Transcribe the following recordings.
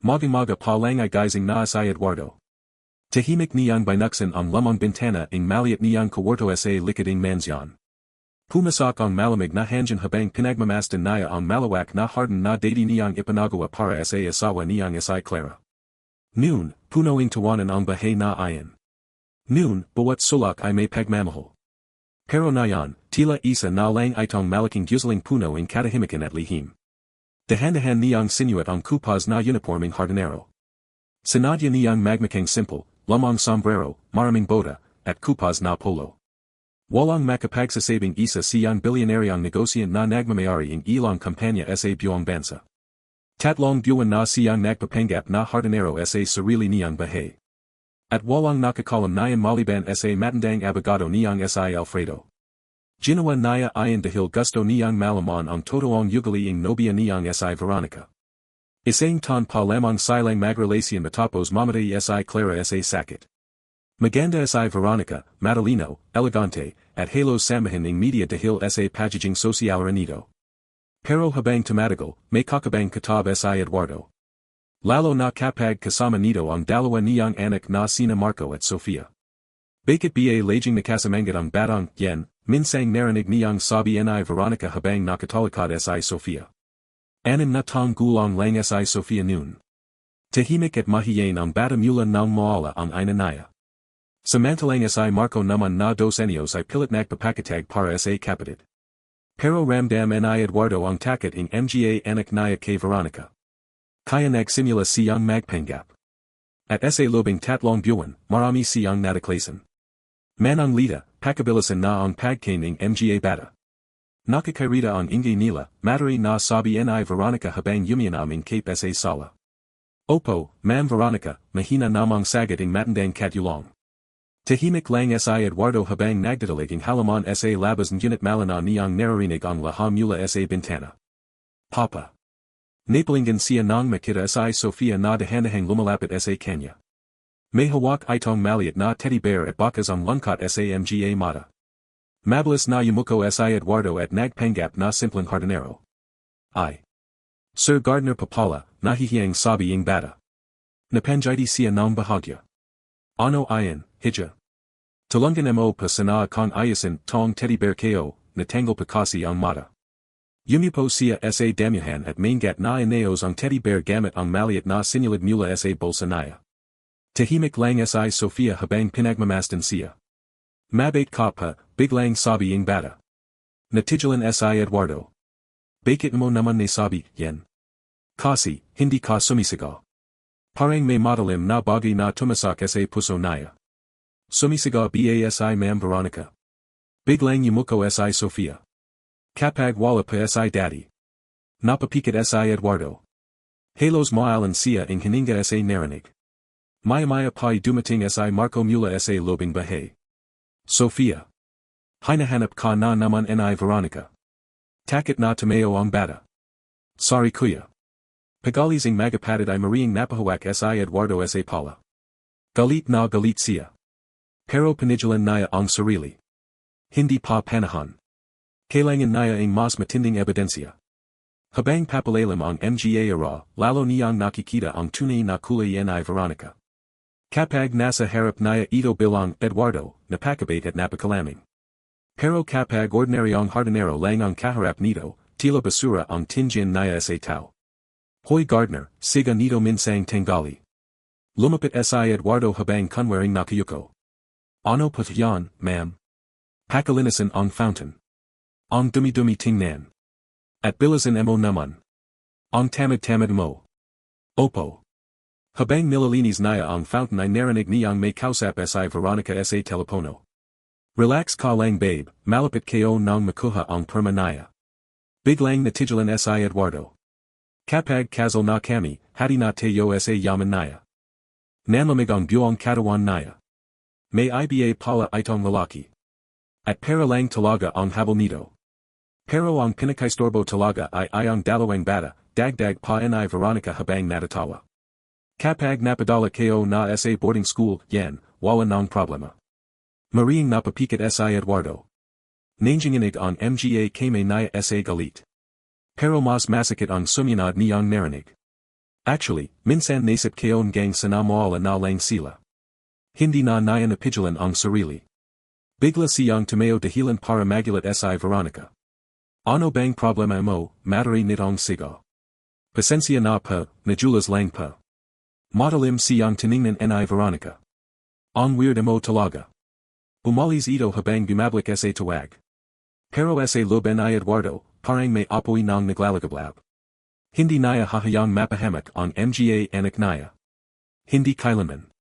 Maga Palang ay gizing na sa Eduardo. Tahimik niyang binuksan ang lamang bintana ing maliit niyang kawarto sa likading mansyon. Pumasok ang malamig na hangin habang pinagmamasdan niya ang malawak na hardin na dati niyang ipanagawa para sa asawa niyang si Clara. Noon, puno ing tawanan ang bahay na iyan. Noon, bawat sulok ay may pagmamahal. Pero nayon, tila isa na lang itong malaking gusaling puno ing katahimikan at lihim. Dahan-dahan niyang sinuot ang kupas na uniforming hardinero. Sinadya niyang magmakang simple, lamang sombrero, maraming bota, at kupas na polo. Walang makapagsasabing isa siyang bilyonaryang negosyant na nagmamayari ing ilang kampanya sa buong bansa. Tatlong buwan na siyang nagpapanggap na hardinero sa sarili niyang bahay. At walang nakakalam niyan maliban sa matandang abogado niyang si Alfredo. Ginawa niya ayon dahil gusto niyang malaman ang totoong ugali ing nobya niyang si Veronica. Isang ton pa lamang silang magrelasyon matapos mamatay si Clara sa sakit. Maganda si Veronica, matalino, elegante, at halos samahan ing media dahil sa pagiging social nito. Pero habang tumatagal, may kakabang katab si Eduardo. Lalo na kapag kasama nito ang dalawa niyang anak na sina Marco at Sofia. Bakit ba laging nakasamangat ang batang yan, minsang narinig niyang sabi ni Veronica habang nakatalikod si Sofia. Anim na taong gulang lang si Sofia noon. Tahimik at mahiyain ang bata mula nang maala ang ina niya. Samantalang si Marco naman na 2 anyos ay pilit nagpapakatag para sa kapatid. Pero ramdam ni Eduardo ang takot ing mga anak niya kay Veronica. Kaya nagsimula siyang magpanggap. At sa lobing tatlong buwan, marami siyang nadaklasan. Manang Lita, pakabilisan na ang pagkain ng mga bata. Nakakairita ang ingay nila, matari na sabi ni Veronica habang umiinom ing cape sa sala. Opo, Ma'am Veronica, mahina namang sagot ing matandang Katulong. Tahimik lang si Eduardo habang nagdadalig ing halaman sa labas ngunit malana niyang naririnig ang laha mula sa bintana. Papa. Napalingan siya nang makita si Sofia na dahan-dahang lumalapit sa kanya. May hawak itong maliit na teddy bear at bakas ang lungkot sa mga mata. Mabilis na yumuko si Eduardo at nagpanggap na Simpleng Hardinero. Ay. Sir Gardner Papala, nahihiyang sabi ing bata. Napanjiti siya ng bahagya. Ano ayan, hija. Tulungan mo pa sana kang ayasin tong teddy bear ko, natangle pa kasi ang mata. Yumipo siya sa damyahan at maingat na inaos ang teddy bear gamit ang maliit na sinulid mula sa bulsa niya. Tahimik lang si Sofia habang pinagmamasdan siya. Mabait ka pa, biglang sabi ing bata. Natigilan si Eduardo. Bakit mo naman nasabi, yan? Kasi, hindi ka sumisigaw. Parang may matalim na bagay na tumasak sa puso niya. Sumisigaw ba si Ma'am Veronica? Biglang yumuko si Sofia. Kapag wala pa si daddy. Napapikat si Eduardo. Halos maalan siya ing hininga sa narinig. Maya-maya pa'y dumating si Marco mula sa lobing bahay. Sofia. Hinahanap ka na naman ni Veronica. Takot na tumayo ang bata. Sorry kuya. Pagalising magapatid ay mariing napahawak si Eduardo sa pala. Galit na galit siya. Pero panigilan niya ang sarili. Hindi pa panahon. Kailangan niya ang mas matinding ebidensya. Habang papalalim ang mga ara, lalo niyang nakikita ang tunay na kulay ni Veronica. Kapag nasa harap niya ito bilang Eduardo, napakabait at napakalaming. Pero kapag ordinaryong hardinero lang ang kaharap nito, tila basura ang tingin niya sa tao. Hoy Gardner, siga nito minsang tanggali. Lumapit si Eduardo habang kunwaring nakayuko. Ano pa yan, ma'am? Pakalinisan ang fountain. Ang dumi-dumi tingnan. At bilasan mo naman. Ang tamad-tamad mo. Opo. Habang nilalinis niya ang fountain ay narinig niyang may kausap si Veronica sa telepono. Relax ka lang babe, malapit kayo nang makuha ang perma niya. Biglang natigilan si Eduardo. Kapag kasal na kami, hati na tayo sa yaman niya. Nanlamig ang buong katawan niya. May iba pala itong lalaki. At para lang talaga ang habol nito. Pero ang pinakaistorbo talaga ay ang dalawang bata, dagdag pa ni Veronica habang natatawa. Kapag napadala kayo na sa boarding school, yan, wala nang problema. Mariing napapikat si Eduardo. Nanginginig ang mga kame niya sa galit. Pero mas masakit ang sumunod niyang narinig. Actually, minsan naisip kaon gang sa na moala na lang sila. Hindi na naya napigilan ang sarili. Bigla siyang tumeo dahilan para magulat si Veronica. Ano bang problema mo, matari nitong sigo. Pasensya na pa, najulas lang pa. Matalim siyang tiningnan ni Veronica. Ang weird mo talaga. Umalis ito habang bumablik sa tawag. Pero sa loob ni Eduardo, parang may apoy ng naglalagablab. Hindi naya hahayang mapahamak ang mga anak naya. Hindi kailanman.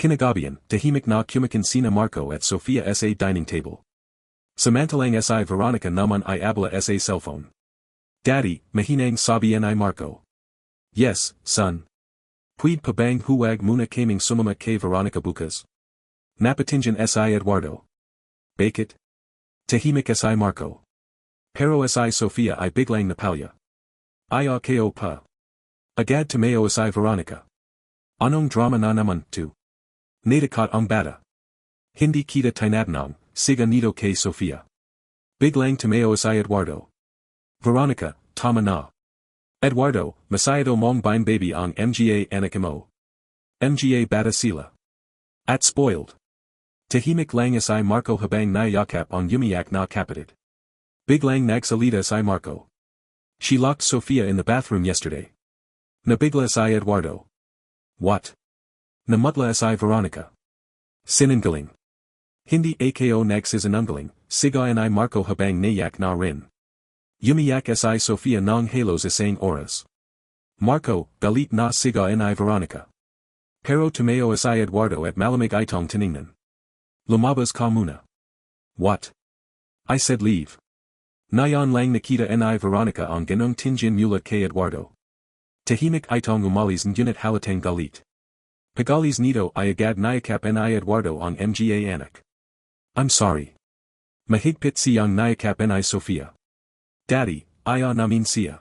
Kinagabihan, tahimik na kumakin sina Marco at Sofia sa dining table. Samantalang si Veronica naman ay abla sa cellphone. Daddy, mahinang sabi ni Marco. Yes, son. Pwede pa bang huwag muna kaming sumama kay Veronica bukas? Napatingin si Eduardo. Bakit? Tahimik si Marco. Pero si Sofia ay biglang napalya. Ayaw ko pa. Agad tumeo si Veronica. Anong drama na naman to? Natakat ang bata. Hindi kita tinatanong, siga nito kay Sofia. Biglang tumeo si Eduardo. Veronica, tama na. Eduardo, masyado mong bine baby ang mga anak mo. Mga bata sila. At spoiled. Tahimik lang si Marco habang nayakap ang umiyak na kapatid. Biglang nagsalita si Marco. She locked Sofia in the bathroom yesterday. Nabigla si Eduardo. What? Namutla si Veronica. Sinungaling. Hindi ako nagsisinungaling, siga ni Marco habang nayak na rin. Umiyak si Sofia ng halos isang oras. Marco, galit na siga ni Veronica. Pero tumeo si Eduardo at malamig itong tiningnan. Lumabas ka muna. What? I said leave. Nayon lang nakita ni Veronica ang ganong tingin mula kay Eduardo. Tahimik itong umalis ngunit halatang galit. Pagalis nito ay agad nayakap ni Eduardo ang mga anak. I'm sorry. Mahigpit siyang nayakap ni Sofia. Daddy, ayaw namin siya.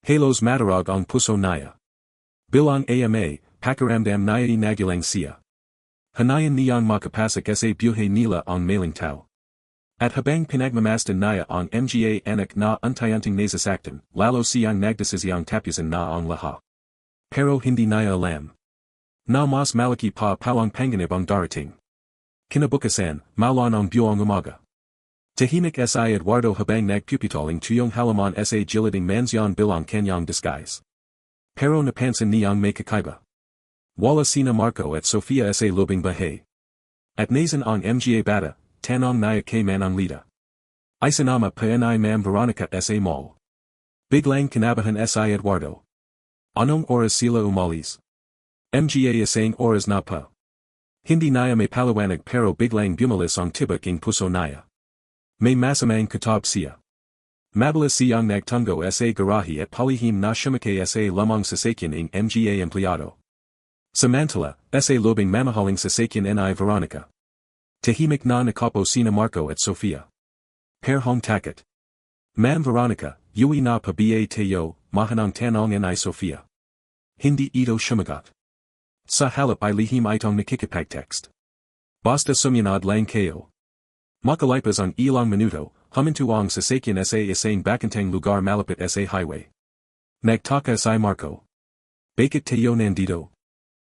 Halos matarag ang puso naya. Bilang ama, pakiramdam naya inagulang siya. Hanayan niyang makapasak sa buhay nila ang mailing tao. At habang pinagmamasdan naya ang mga anak na untayanting nasasaktan, lalo siyang nagdesisyang tapusin na ang lahat. Pero hindi naya alam. Na mas malaki pa palang panganib ang darating. Kinabukasan, malon ang buong umaga. Tahimik si Eduardo habang nagpupitaling tuyong halaman sa giliding mansyon bilang kanyang disguise. Pero napansin niyang may kakaiba. Wala sina Marco at Sofia sa lubing bahay. At nasan ang mga bata, tanong naya kay Manang Lita. Ay sinama pa ni Ma'am Veronica sa mall. Biglang kinabahan si Eduardo. Anong oras sila umalis? Mga isang oras na pa. Hindi naya may paliwanag pero biglang bumalis ang tibak ng puso naya. May masamang katab siya. Mabilis siyang nagtungo sa garahe at palihim na shumakay sa lamang sasakyan ng mga empleyado. Samantala, sa lobing mamahaling sasakyan ni Veronica. Tahimik na nakapo sina Marco at Sofia. Perhong takot. Ma'am Veronica, yui na pa ba tayo, mahanang tanong ni Sofia. Hindi ito shumagat. Sa halip ay lihim itong nakikipagtext. Basta sumunod lang kayo. Makalipas ang ilang minuto, huminto ang sasakyan sa isang bakantang lugar malapit sa highway. Nagtaka si Marco. Bakit tayo nandito?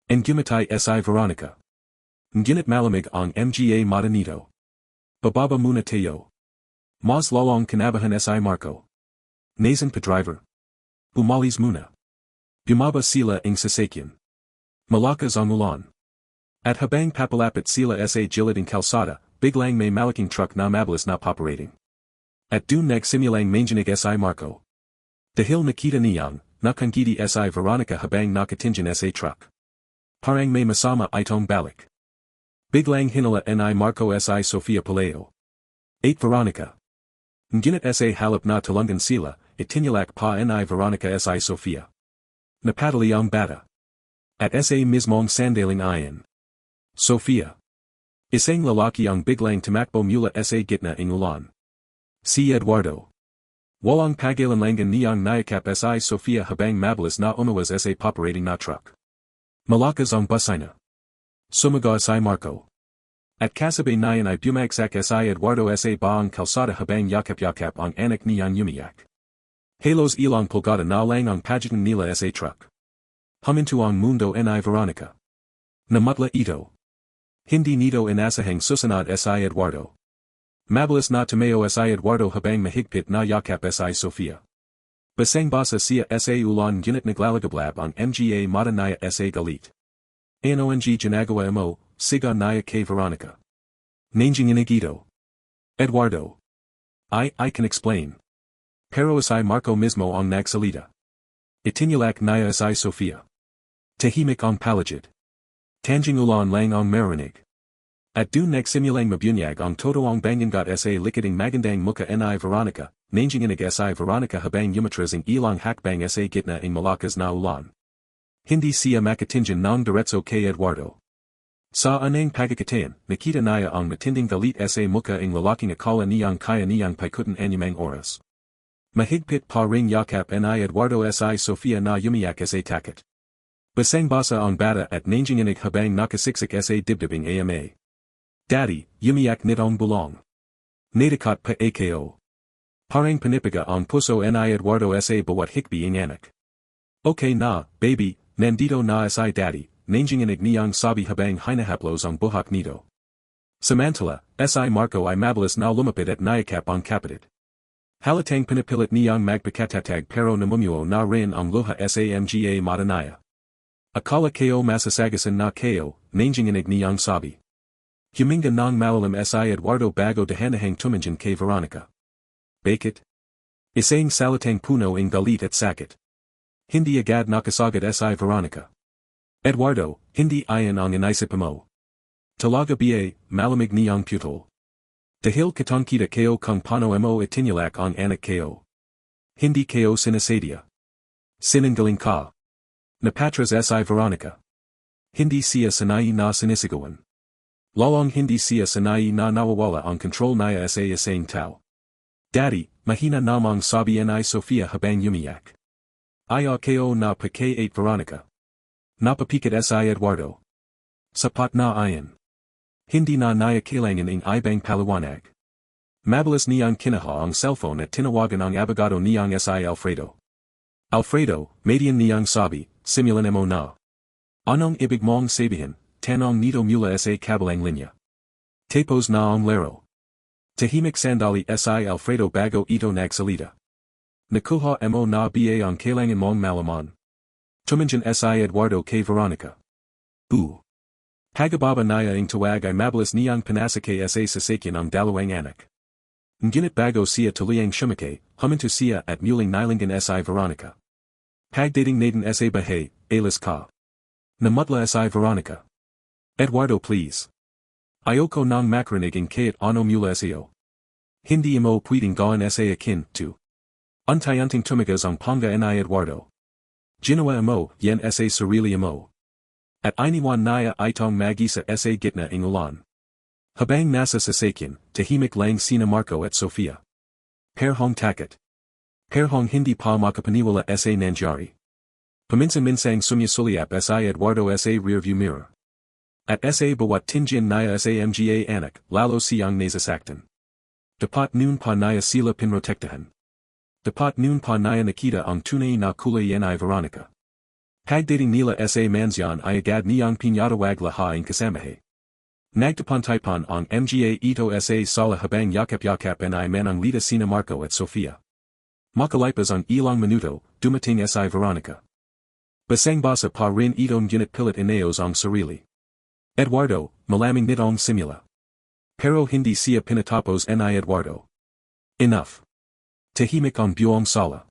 Gumatay si Veronica. Ngunit malamig ang mga mata nito. Bababa muna tayo. Mas lalong kinabahan si Marco. Nasan pa driver? Umalis muna. Bumaba sila ang sasakyan. Malakas ang ulan. At habang papalapit sila sa giliding kalsada, biglang may malaking truck na mabilis na paparating. At dun nagsimulang manginig si Marco. Dahil nakita niyang, nakangiti si Veronica habang nakatingin sa truck. Parang may masama itong balik. Biglang hinala ni Marco si Sofia Paleo. 8 Veronica. Ngunit sa halip na tulungan sila, itinilak pa ni Veronica si Sofia. Napadali ang bata. At sa mismong sandaling ayan. Sofia. Isang lalaki ang biglang tumakbo mula sa gitna ng ulan. Si Eduardo. Walang pag-ilanlangan niyang nayakap si Sofia habang mabilis na umawas sa paparating na truck. Malakas ang busina. Sumaga si Marco. At kasabay niyan ay bumagsak si Eduardo sa baang kalsada habang yakap-yakap ang anak niyang umiyak. Halos ilang pulgada na lang ang pagitan nila sa truck. Huminto ang mundo ni Veronica. Namutla ito. Hindi nito inasahang susunod si Eduardo. Mabilis na tumayo si Eduardo habang mahigpit na yakap si Sofia. Basang basa siya sa ulan ngunit naglalagablab ang mga mata niya sa galit. Anong ginagawa mo, siga niya kay Veronica. Nanginginig ito. Eduardo. I can explain. Pero si Marco mismo ang nagsalita. Itinulak niya si Sofia. Tahimik ang palagid. Tanging ulan lang ang marinig. At dun nagsimulang mabunyag ang totoong bangangat sa likading magandang muka ni Veronica, nanginginig si Veronica habang umatras ang ilang hakbang sa gitna ng malakas na ulan. Hindi siya makatingin ng diretso kay Eduardo. Sa anang pagkakataon, nakita niya ang matinding galit sa muka ng lalaking akala niyang kaya niyang paikutin anyamang oras. Mahigpit pa ring yakap ni Eduardo si Sofia na umiyak sa takot. Basang basa ang bata at nanginginig habang nakasiksik sa dibdibing ama. Daddy, umiyak nitong bulong. Nadakot pa ako. Parang panipiga ang puso ni Eduardo sa bawat hikbi ng anak. Okay na, baby, nandito na si daddy, nanginginig niyang sabi habang hinahaplos ang buhok nito. Samantala, si Marco ay mabilis na lumapit at nayakap ang kapatid. Halatang pinipilit niyang magpakatatag pero namumuo na rin ang luha sa mga mata niya. Akala ko masasagasan na ko, nanginginig niyang sabi. Huminga ng malalim si Eduardo bago dahanahang tumingin kay Veronica. Bakit? Isang salitang puno ng galit at sakit. Hindi agad nakasagad si Veronica. Eduardo, hindi iyan ang inisip mo. Talaga ba, malamig niyang putol. Dahil katangkita ko kung paano mo itinulak ang anak ko. Hindi ko sinasadya. Sinungaling ka. Napatras si Veronica. Hindi siya sanay na sinisigawan. Lalong hindi siya sanay na nawawala ang control niya sa isang tao. Daddy, mahina namang sabi ni Sofia habang umiyak. Ayaw ko na pa-8 Veronica. Napapikat si Eduardo. Sapat na ayan. Hindi na niya kailangan ang ibang paliwanag. Mabilis niyang kinaha ang cellphone at tinawagan ang abogado niyang si Alfredo. Alfredo, median niyang sabi, simulan mo na. Anong ibig mong sabihin? Tanong nito mula sa kabilang linya. Tapos na ang laro. Tahimik sandali si Alfredo bago ito nagsalita. Nakuha mo na ba ang kailangan mong malaman. Tumingin si Eduardo kay Veronica. Pagababa niya ang tawag ay mabilis niyang pinasakay sa sasakyan ang dalawang anak. Ngunit bago siya tuluyang shumakay, huminto siya at muling nilingan si Veronica. Pagdating natin sa bahay, alis ka. Namutla si Veronica. Eduardo please. Ayoko nang makarinig ang kahit ano mula sa'yo. Hindi mo pwedeng gawin sa akin, to. Untayanting tumigas ang panga ni Eduardo. Ginawa mo, yan sa sarili mo. At iniwan niya itong mag-isa sa gitna ng ulan. Habang nasa sasakyan, tahimik lang sina Marco at Sofia. Perhong takot. Perhong hindi pa makapaniwala sa nangyari. Paminsan-minsang sumisulyap si Eduardo sa rearview mirror. At sa bawat tingin niya sa mga anak, lalo siyang nasasaktan. Dapat noon pa niya sila pinrotektahan. Dapat noon pa niya nakita ang tunay na kulay ni Veronica. Pagdating nila sa mansyon ay agad niyang pinatawag lahat ang kasamahe. Nagtapantaypan ang mga ito sa sala habang yakap-yakap ni Manang Lita sina Marco at Sofia. Makalipas ang ilang minuto, dumating si Veronica. Basang-basa pa rin itong ginit pilit ineos ang sarili. Eduardo, malaming nitong simula. Pero hindi siya pinatapos ni Eduardo. Enough. Tahimik ang buong sala.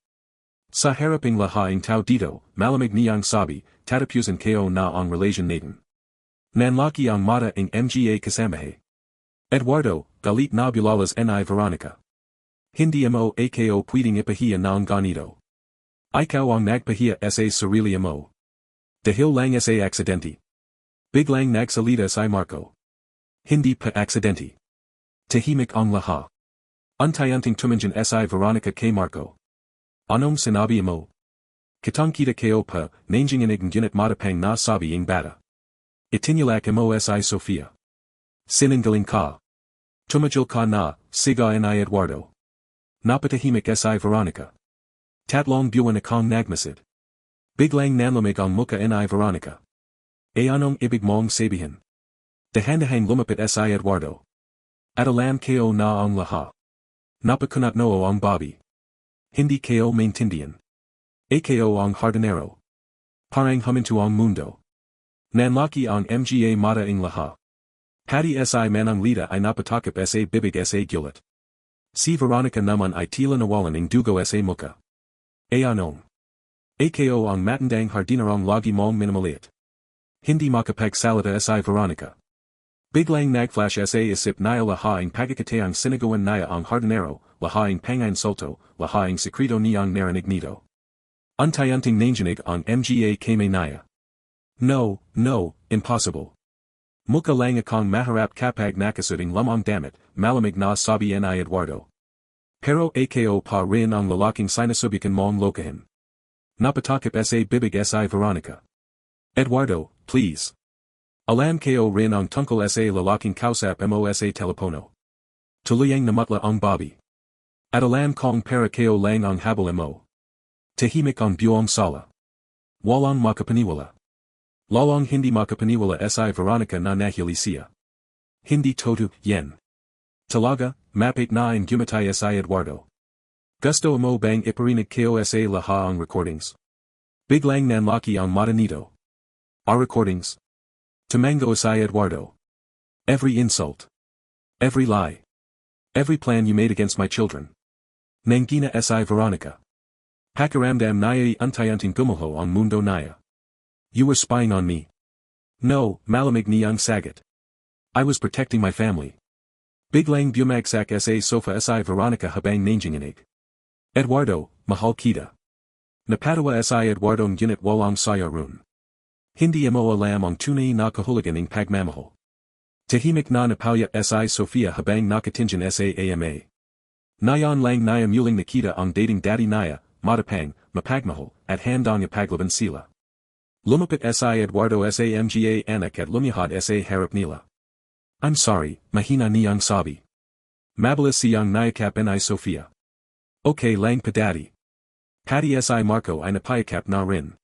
Sa haraping lahaing tao dito, malamig niyang sabi, tatapusin ko na ang relasyon natin. Nanlaki ang mata ng mga kasamahe. Eduardo, galit na bulalas ni Veronica. Hindi mo ako pwedeng ipahiya ng ganito. Ikaw ang nagpahiya sa sarili mo. Dahil lang sa aksidente. Biglang nagsalita si Marco. Hindi pa aksidente. Tahimik ang lahat. Untayanting tumingin si Veronica kay Marco. Anong sinabi mo? Kitang-kita ko pa, nanginginig ngunit matapang na sabi ang bata. Itinulak mo si Sofia. Sinungaling ka. Tumigil ka na, siga ni Eduardo. Napatahimik si Veronica. Tatlong buwan akong nagmasid. Biglang nanlamig ang muka ni Veronica. Anong ibig mong sabihin? Dahan-dahang lumapit si Eduardo. At alam ko na ang lahat. Napakunat noo ang Bobby. Hindi ko maintindihan. Ako ang hardinero. Parang huminto ang mundo. Nanlaki ang mga mata ng lahat. Pati si manang lida ay napatakip sa bibig sa gulat. Si Veronica naman ay tila nawalan ng dugo sa muka. Anong? Ako ang matandang hardinerong lagi mong minamaliit. Hindi makapagsalita si Veronica. Biglang nagflash sa isip niya lahaing pagkakataang sinagawan niya ang hardinero, lahaing pangansulto, lahaing sikreto niyang narinig nito. Untayanting nanginig ang mga kame niya. No, impossible. Muka lang akong maharap kapag nakasuding lamang damit, malamig na sabi ni Eduardo. Pero ako pa rin ang lalaking sinasubukan mong lokahin. Napatakip sa bibig si Veronica. Eduardo, please. Alam ko rin ang tungkol sa lalaking kausap mo sa telepono. Tuluyang namutla ang Bobby. At alam kong para ko lang ang habol mo. Tahimik ang buong sala. Walang makapaniwala. Lalong hindi makapaniwala si Veronica na nahili siya. Hindi totoo yan. Talaga, mapit na ang gumatay si Eduardo. Gusto mo bang iparinig ko sa lahat ang recordings? Biglang nanlaki ang mata nito. Our recordings? Tumango si Eduardo. Every insult. Every lie. Every plan you made against my children. Nangina si Veronica. Pakiramdam niya untayanting gumuho ang mundo niya. You were spying on me. No, malamig niyang sagot. I was protecting my family. Biglang bumagsak sa sofa si Veronica habang nanginginig. Eduardo, mahal kita. Napatawa si Eduardo ngunit walang saya run. Hindi mo alam ang tunay na kahulugan ng pagmamahal. Tahimik na napalya si Sofia habang nakatingin sa ama. Nayon lang niya muling nakita ang dating daddy niya, matapang, mapagmahal, at handang ipaglaban sila. Lumapit si Eduardo sa mga anak at lumihad sa harap nila. I'm sorry, mahina niyang sabi. Mabilis siyang nayakap ni Sofia. Okay lang pa daddy. Pati si Marco ay napayakap na rin.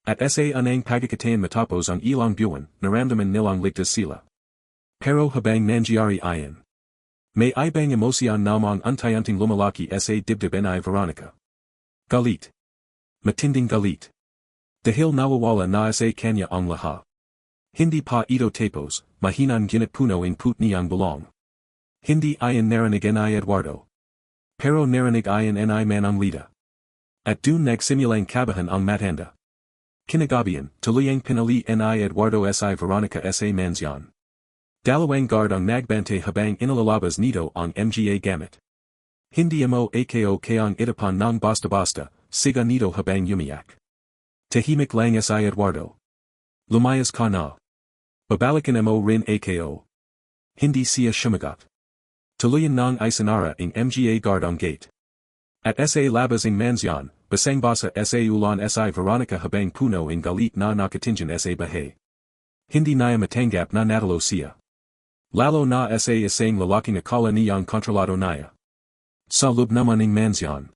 At sa anang pagkakataon matapos ang ilang buwan, naramdaman nilang ligtas sila. Pero habang nangyari ayon. May ibang emosyon namang untayanting lumalaki sa dibdib ni Veronica. Galit. Matinding galit. Dahil nawawala na sa kanya ang lahat. Hindi pa ito tapos, mahinang ginit puno ang put niyang bulong. Hindi ayon narinig ni Eduardo. Pero narinig ayon ni manang lida. At dun nagsimulang kabahan ang matanda. Kinagabihan, tuluyang pinali ni Eduardo si Veronica sa mansyon. Dalawang guard ang nagbante habang inalalabas nito ang mga gamit. Hindi mo ako kayang itapan ng basta-basta, siga nito habang umiyak. Tahimik lang si Eduardo. Lumayas ka na. Babalikan mo rin ako. Hindi siya sumagot. Tuluyan ng isanara ang mga guard ang gate. At sa labas ang mansyon, basang-basa sa ulan si Veronica habang puno ang galit na nakatingin sa bahay. Hindi niya matanggap na natalo siya. Lalo na sa isang lalaking akala niyang kontrolado niya. Sa loob naman ng mansyon.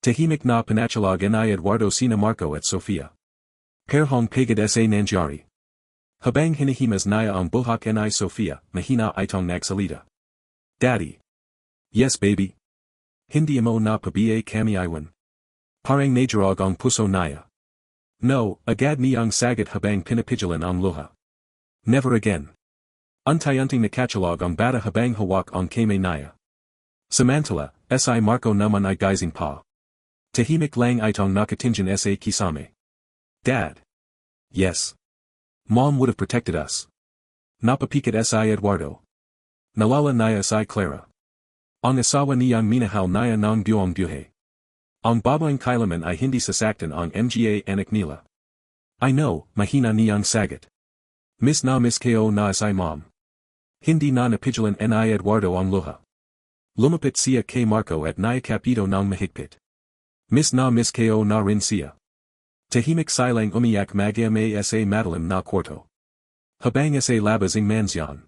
Tahimik na pinachalag ni Eduardo sina Marco at Sofia. Perhong pagod sa nangyari. Habang hinihimas niya ang buhak ni Sofia, mahina itong nagsalita. Daddy. Yes baby. Hindi mo na pabiay kami iwan. Parang najarag ang puso niya. No, agad niyang sagot habang pinapigilan ang luha. Never again. Untayanting nakachalag ang bata habang hawak ang kamay niya. Samantala, si Marco naman ay gising pa. Tahimik lang itong nakatingin sa kisame. Dad. Yes. Mom would have protected us. Napapikit si Eduardo. Nalala niya si Clara. Ang asawa niyang minahal niya ng buong buhay. Ang babaeng kailaman ay hindi sasaktan ang mga anak nila. I know, mahina niyang sagot. Miss ko na si mom. Hindi na napigilan ni Eduardo ang luha. Lumapit siya kay Marco at nayakap ito ng mahigpit. Miss ko na rin siya. Tahimik silang umiyak magyamay sa madalim na kwarto. Habang sa labas ang mansyon.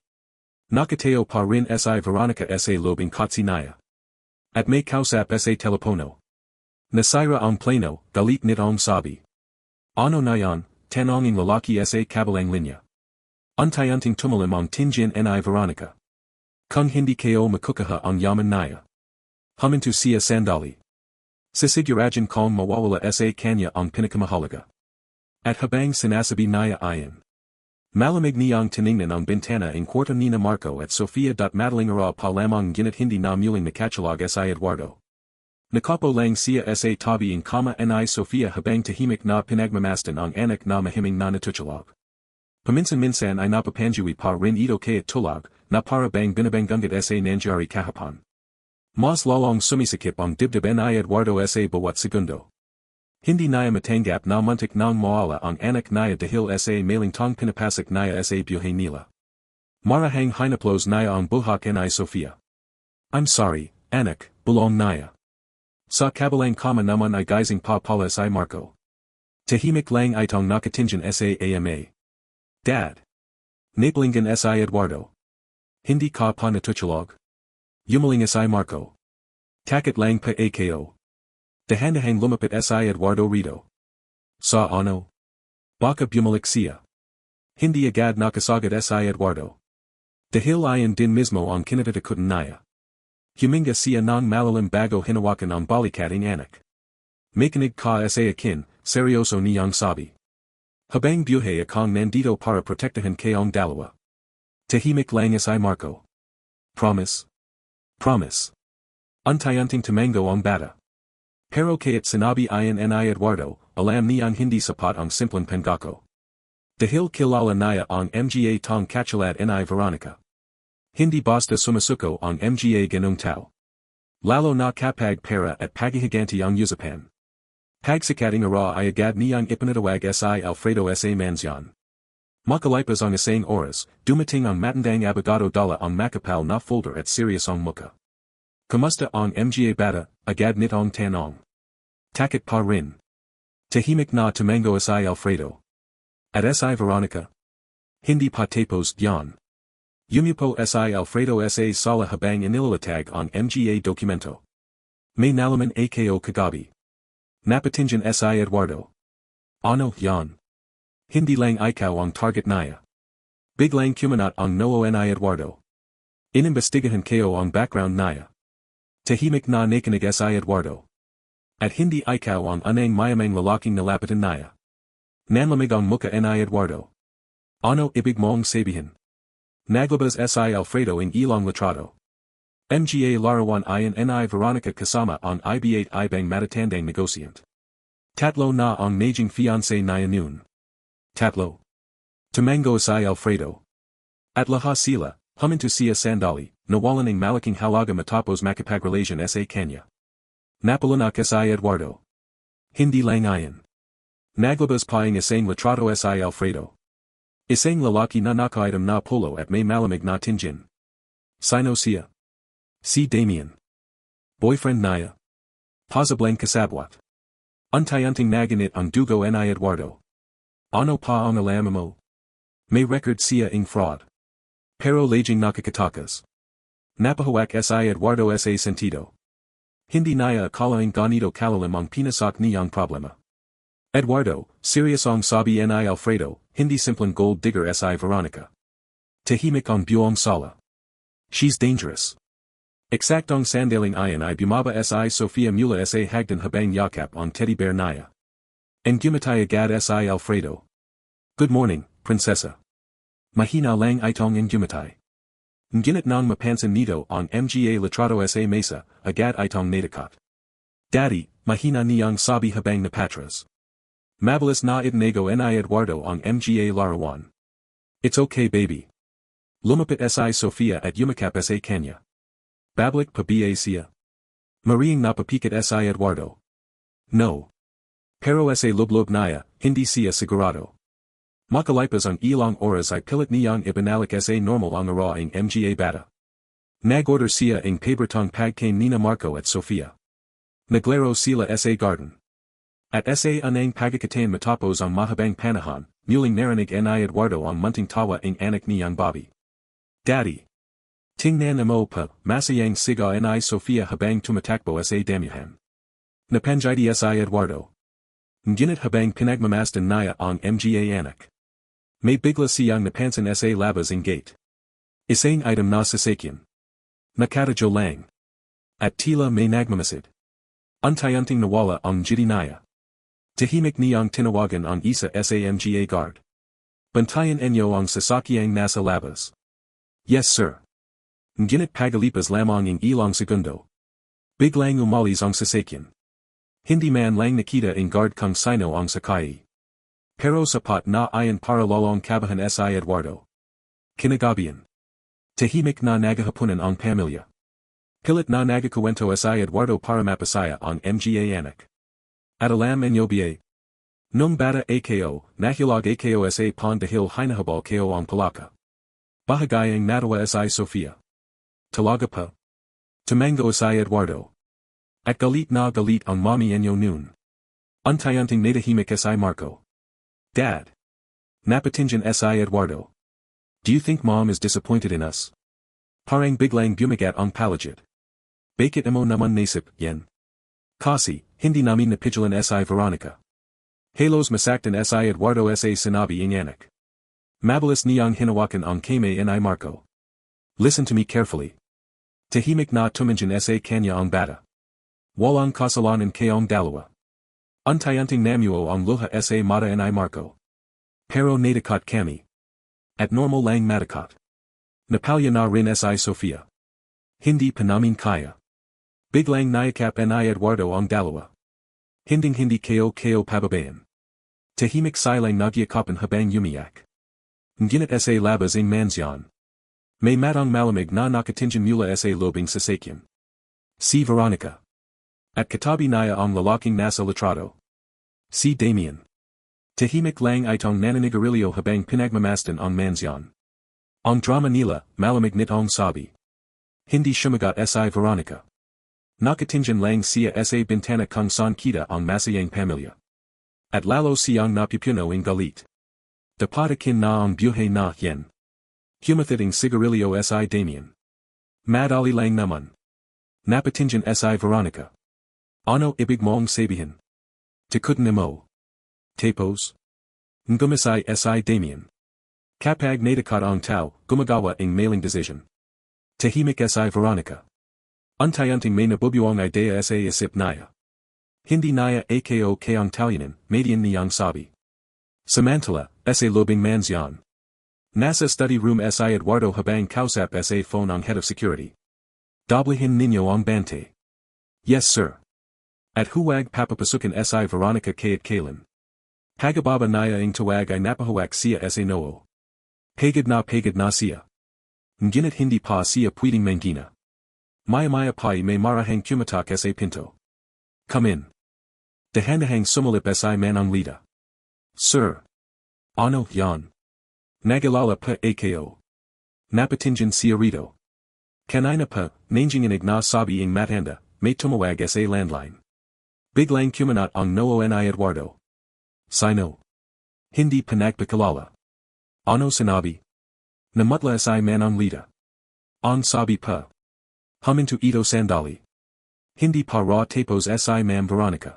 Nakateo pa rin si Veronica sa lobing kotse niya. At may kausap sa telepono. Nasira ang plano, galit nitong sabi. Ano na yan, tanonging lalaki sa kabilang linya. Untayanting tumalim ang tinjin ni Veronica. Kung hindi kayo makukuha ang yaman naya. Huminto siya sandali. Sisiguraduhin kong mawawala sa kanya ang pinakamahalaga. At habang sinasabi niya ayon. Malamig niyang tiningnan ang bintana ng kwarto ni na Marco at Sofia. Madaling araw pa lamang ginit hindi na muling nakatulog sa Eduardo. Nakapo lang siya sa tabi ng kama ni Sofia habang tahimik na pinagmamasdan ang anak na mahiming na natutulog. Paminsan-minsan ay napapanjui pa rin ito kaya tulog, na para bang binabanggungat sa nangyari kahapon. Mas lalong sumisakip ang dibdib ni Eduardo sa bawat segundo. Hindi niya matanggap na muntik nang mawala ang anak niya dahil sa mailing tong pinapasak niya sa buhay nila. Marahang hinaplos niya ang buhok ni Sofia. I'm sorry, anak, bulong niya. Sa kabilang kama naman ay gising pa pala si Marco. Tahimik lang itong nakatingin sa ama. Dad. Napalingan si Eduardo. Hindi ka pa natutulog. Yumaling si Marco. Takot lang pa ako. Dahan-dahang lumapit si Eduardo rito. Sa ano? Baka bumalik siya. Hindi agad nakasagot si Eduardo. Dahil ayon din mismo ang kinatatakutan niya. Huminga siya ng malalim bago hinawakan ang balikating anak. Makinig ka sa akin, seryoso niyang sabi. Habang buhay akong nandito para protektahan kayong dalawa. Tahimik lang si Marco. Promise? Promise. Untayanting tumango ang bata. Pero kaya't sinabi ayon ni Eduardo, alam niyang hindi sapat ang simpleng pangako. Dahil kilala niya ang mga tong katulad ni Veronica. Hindi basta sumasuko ang mga ganung tao. Lalo na kapag pera at paghihiganti ang usapan. Pagsikating ara ay agad niyang ipinatawag si Alfredo sa mansyon. Makalipas ang isang oras, dumating ang matandang abogado dala ang makapal na folder at serious ang muka. Kamusta ang mga bata, agad nitong tanong. Takot pa rin. Tahimik na tumango si Alfredo. At si Veronica. Hindi pa tapos diyan. Yumupo si Alfredo sa sala habang inilalatag ang mga dokumento. May nalaman ako kagabi. Napatingin si Eduardo. Ano yan? Hindi lang ikaw ang target niya. Biglang kumanat ang noo ni Eduardo. Inimbestigahan kayo ang background niya. Tahimik na nakinig si Eduardo. At hindi ikaw ang anang mayamang lalaking nalapitan niya. Nanlamig ang muka ni Eduardo. Ano ibig mong sabihin? Naglabas si Alfredo ng ilang litrato. Mga larawan ayon ni Veronica kasama ang iba ibang matatandang negosyant. Tatlo na ang naging fiancé niya noon. Tatlo. Tumango si Alfredo. At lahat sila, huminto siya sandali, nawalan ng malaking halaga matapos makipagrelasyon sa kanya. Napalanak si Eduardo. Hindi lang ayon. Naglabas pa ang isang litrato si Alfredo. Isang lalaki na nakaitim na polo at may malamig na tinjin. Sino siya? Si Damien. Boyfriend niya. Posibleng kasabwat. Untayanting naginit ang dugo ni Eduardo. Ano pa ang alam mo? May record siya ng fraud. Pero laging nakakatakas. Napahawak si Eduardo sa sentido. Hindi niya akalaing ganito kalalim ang pinasak niyang problema. Eduardo, serious ang sabi ni Alfredo, hindi simpleng gold digger si Veronica. Tahimik ang buong sala. She's dangerous. Eksaktong sandaling ayon ay bumaba si Sofia mula sa hagdan habang yakap ang teddy bear niya. And gumatay agad si Alfredo. Good morning, prinsesa. Mahina lang itong gumatay. Ngunit nang mapansin nito ang mga litrato sa mesa, agad itong natakat. Daddy, mahina niyang sabi habang napatras. Mabilis na itinago ni Eduardo ang mga larawan. It's okay baby. Lumapit si Sofia at yumakap sa kanya. Babalik pa ba siya? Mariing napapikat si Eduardo. No. Pero sa lublob niya, hindi siya sigurado. Makalipas ang ilang oras ay pilit niyang ibinalik sa normal ang ara ng mga bata. Nag-order siya ng pabortong pagkain nina Marco at Sofia. Naglaro sila sa garden. At sa anang pagkakatain matapos ang mahabang panahon, muling narinig ni Eduardo ang munting tawa ng anak niyang Bobby. Daddy. Tingnan mo pa, masayang siga ni Sofia habang tumatakbo sa damihan. Napanjiti si Eduardo. Ngunit habang pinagmamasdan niya ang mga anak. May bigla siyang napansin sa labas ng gate. Isang item na sasakyan. Nakatadyo lang. At tila may nagmamasid. Unti-unting nawala ang jiti niya. Tahimik niyang tinawagan ang isa sa mga guard. Bantayan enyo ang sasakyang nasa labas. Yes sir. Ngunit pagalipas lamang ng ilang segundo. Biglang umalis ang sasakyan. Hindi man lang nakita ng guard kung sino ang sakay. Pero sapat na ayon para lalong kabahan si Eduardo. Kinagabihan. Tahimik na nagahapunan ang pamilya. Pilit na nagakuwento si Eduardo para mapasaya ang mga anak. At alam ang nobya. Nung bata ako, nahilag ako sa pond dahil hinahabol ko ang palaka. Bahagayang natawa si Sofia. Talaga pa. Tumango si Eduardo. At galit na galit ang mommy enyo noon. Unti-unting natahimik si Marco. Dad. Napatingin si Eduardo. Do you think mom is disappointed in us? Parang biglang bumigat ang palagid. Bakit mo naman nasip, yan? Kasi, hindi namin napigilan si Veronica. Halos masaktan si Eduardo sa sinabi ng anak. Mabilis niyang hinawakan ang kamay ni Marco. Listen to me carefully. Tahimik na tumingin sa kanya ang bata. Walang kasalanan kayong dalawa. Unti-unting namuo ang luha sa mata ni Marco. Pero natakot kami. At normal lang matakot. Napalya na rin si Sofia. Hindi pa namin kaya. Biglang nayakap ni Eduardo ang dalawa. Hinding-hindi kayo pababayan. Tahimik silang nagyakapan habang umiyak. Ngunit sa labas ng mansyon. May matang malamig na nakatingin mula sa lobing sasakyan. Si Veronica. At katabi niya ang lalaking nasa litrado. Si Damien. Tahimik lang itong naninigarilyo habang pinagmamasdan ang mansyon. Ang drama nila, malamig nitong sabi. Hindi sumagot si Veronica. Nakatingin lang siya sa bintana kung saan kita ang masayang pamilya. At lalo siyang napipuno ng galit. Dapatakin na ang buhay na yan. Humathiting sigarilyo si Damien. Madali lang naman. Napatingin si Veronica. Ano ibig mong sabihin? Tikutin mo. Tapos? Ngumisay si Damien. Kapag natakot ang tao, gumagawa ng mailing decision. Tahimik si Veronica. Unti-unting may nabubuong idea sa isip niya. Hindi niya ako kayang talyanin, median niyang sabi. Samantala, sa lobing mansyon. Nasa study room si Eduardo habang kausap sa phone ang head of security. Doblehin ninyo ang bante. Yes sir. At huwag papapasukin si Veronica kaya't kailan. Pagababa niya ang tawag ay napahuwak siya sa noo. Pagod na siya. Ngunit hindi pa siya pwedeng mangina. Maya pa'y may marahang kumatak sa pinto. Come in. Dahan-dahang sumulip si Manang Lita. Sir. Ano yan? Nagalala pa ako. Napatingin siya rito. Kanina pa, nanginginig na sabi ng matanda, may tumawag sa landline. Biglang kumanat ang noo ni Eduardo. Sino? Hindi pa nagpakilala. Ano sinabi? Namutla si Manang Lita. Ang sabi pa. Huminto ito sandali. Hindi pa raw tapos si Ma'am Veronica.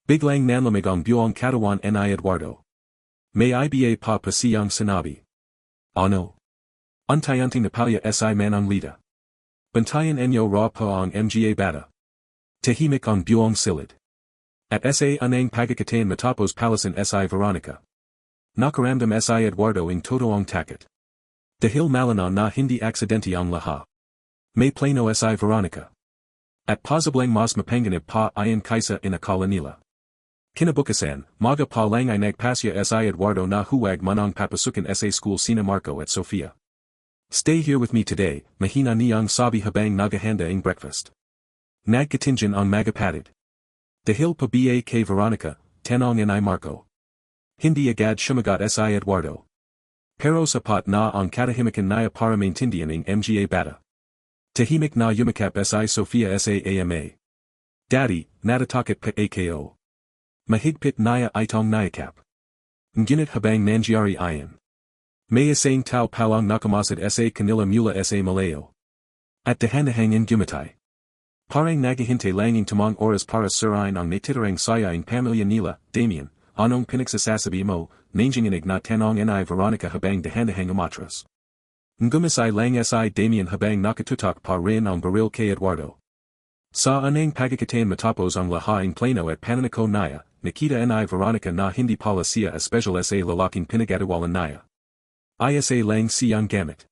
Biglang nanlamig ang buong katawan ni Eduardo. May iba pa siyang sinabi. Ano? Unti-unting napalya si Manang Lita. Bantayan enyo raw pa ang mga bata. Tahimik ang buong silid. At sa anang pagkakatain matapos palasin si Veronica. Nakaramdam si Eduardo ng todo ang takot. Dahil malinaw na hindi aksidente ang lahat. May plano si Veronica. At posibleng mas mapanganib pa ayon kaysa in Akala nila. Kinabukasan, maga pa lang ay nagpasya si Eduardo na huwag manang papasukin sa school sina Marco at Sofia. Stay here with me today, mahina niyang sabi habang naghahanda ng breakfast. Nagkatingin ang magapatid. Dahil pa ba kay Veronica, tanong ni Marco. Hindi agad sumagot si Eduardo. Pero sapat na ang katahimikan niya para maintindihan ng mga bata. Tahimik na yumakap si Sofia sa ama. Daddy, natatakot pa ako. Mahigpit niya itong nayakap. Ngunit habang nangyari ayon. May isang tao palang nakamasad sa kanila mula sa malayo. At dahan-dahang gumatay. Parang naghihintay langing tumang oras para sirain ang natitirang sayaing pamilya Nila, Damien, anong pinagsasasabi mo, nanginginig na tanong ni Veronica habang dahan-dahang umatras. Ngumisay lang si Damien habang nakatutok pa rin ang baril kay Eduardo. Sa anang pagkakatain matapos ang lahaing plano at pananako niya, nakita ni Veronica na hindi pala siya special sa lalaking pinagatawalan niya. Isa lang siyang gamit.